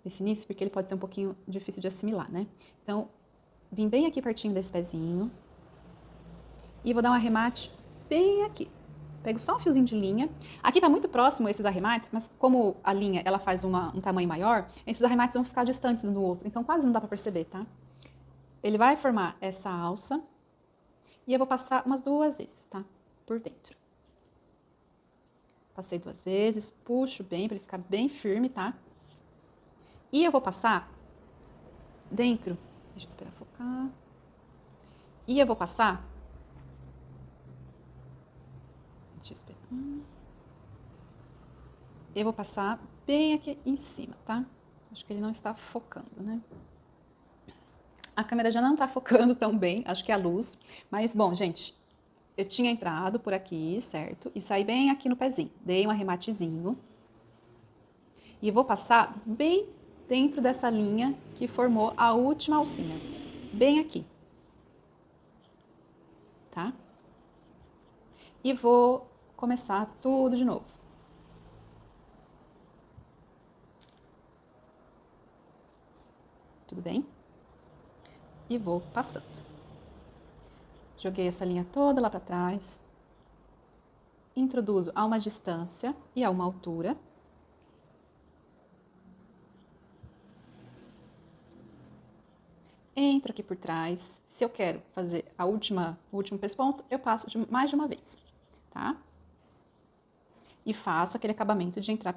esse início, porque ele pode ser um pouquinho difícil de assimilar, né? Então, vim bem aqui pertinho desse pezinho. E vou dar um arremate bem aqui. Pego só um fiozinho de linha. Aqui tá muito próximo esses arremates, mas como a linha ela faz um tamanho maior, esses arremates vão ficar distantes um do outro. Então, quase não dá pra perceber, tá? Ele vai formar essa alça e eu vou passar umas 2 vezes, tá? Por dentro. Passei 2 vezes, puxo bem para ele ficar bem firme, tá? E eu vou passar dentro, deixa eu esperar focar. E eu vou passar, deixa eu esperar. Eu vou passar bem aqui em cima, tá? Acho que ele não está focando, né? A câmera já não tá focando tão bem, acho que é a luz. Mas, bom, gente, eu tinha entrado por aqui, certo? E saí bem aqui no pezinho. Dei um arrematezinho. E vou passar bem dentro dessa linha que formou a última alcinha. Bem aqui. Tá? E vou começar tudo de novo. Tudo bem? E vou passando. Joguei essa linha toda lá para trás. Introduzo a uma distância e a uma altura. Entro aqui por trás. Se eu quero fazer o último pesponto, eu passo mais de uma vez, tá? E faço aquele acabamento de entrar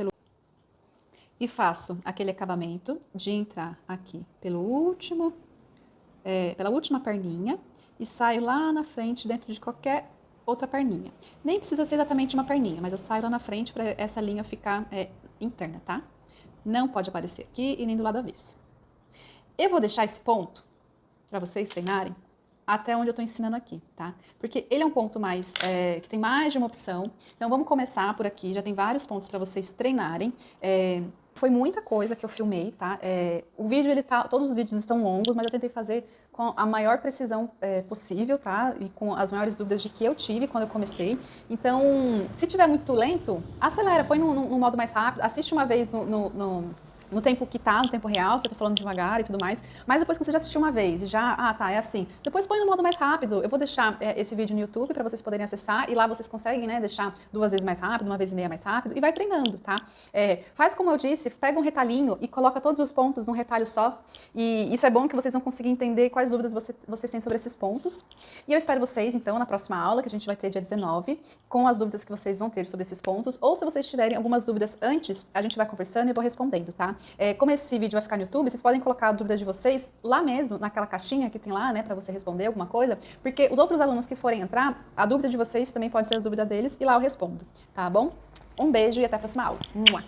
aqui pela última perninha e saio lá na frente dentro de qualquer outra perninha. Nem precisa ser exatamente uma perninha, mas eu saio lá na frente para essa linha ficar interna, tá? Não pode aparecer aqui e nem do lado avesso. Eu vou deixar esse ponto para vocês treinarem até onde eu estou ensinando aqui, tá? Porque ele é um ponto mais que tem mais de uma opção. Então vamos começar por aqui. Já tem vários pontos para vocês treinarem. Foi muita coisa que eu filmei, tá? O vídeo, todos os vídeos estão longos, mas eu tentei fazer com a maior precisão possível, tá? E com as maiores dúvidas de que eu tive quando eu comecei. Então, se tiver muito lento, acelera, põe no modo mais rápido, assiste uma vez no tempo que tá, no tempo real, que eu tô falando devagar e tudo mais. Mas depois que você já assistiu uma vez e é assim. Depois põe no modo mais rápido. Eu vou deixar esse vídeo no YouTube para vocês poderem acessar e lá vocês conseguem, né, deixar 2 vezes mais rápido, 1 vez e meia mais rápido e vai treinando, tá? Faz como eu disse, pega um retalhinho e coloca todos os pontos num retalho só. E isso é bom que vocês vão conseguir entender quais dúvidas vocês têm sobre esses pontos. E eu espero vocês, então, na próxima aula, que a gente vai ter dia 19, com as dúvidas que vocês vão ter sobre esses pontos. Ou se vocês tiverem algumas dúvidas antes, a gente vai conversando e eu vou respondendo, tá? Como esse vídeo vai ficar no YouTube, vocês podem colocar a dúvida de vocês lá mesmo, naquela caixinha que tem lá, né, pra você responder alguma coisa, porque os outros alunos que forem entrar, a dúvida de vocês também pode ser as dúvidas deles e lá eu respondo, tá bom? Um beijo e até a próxima aula. Mua.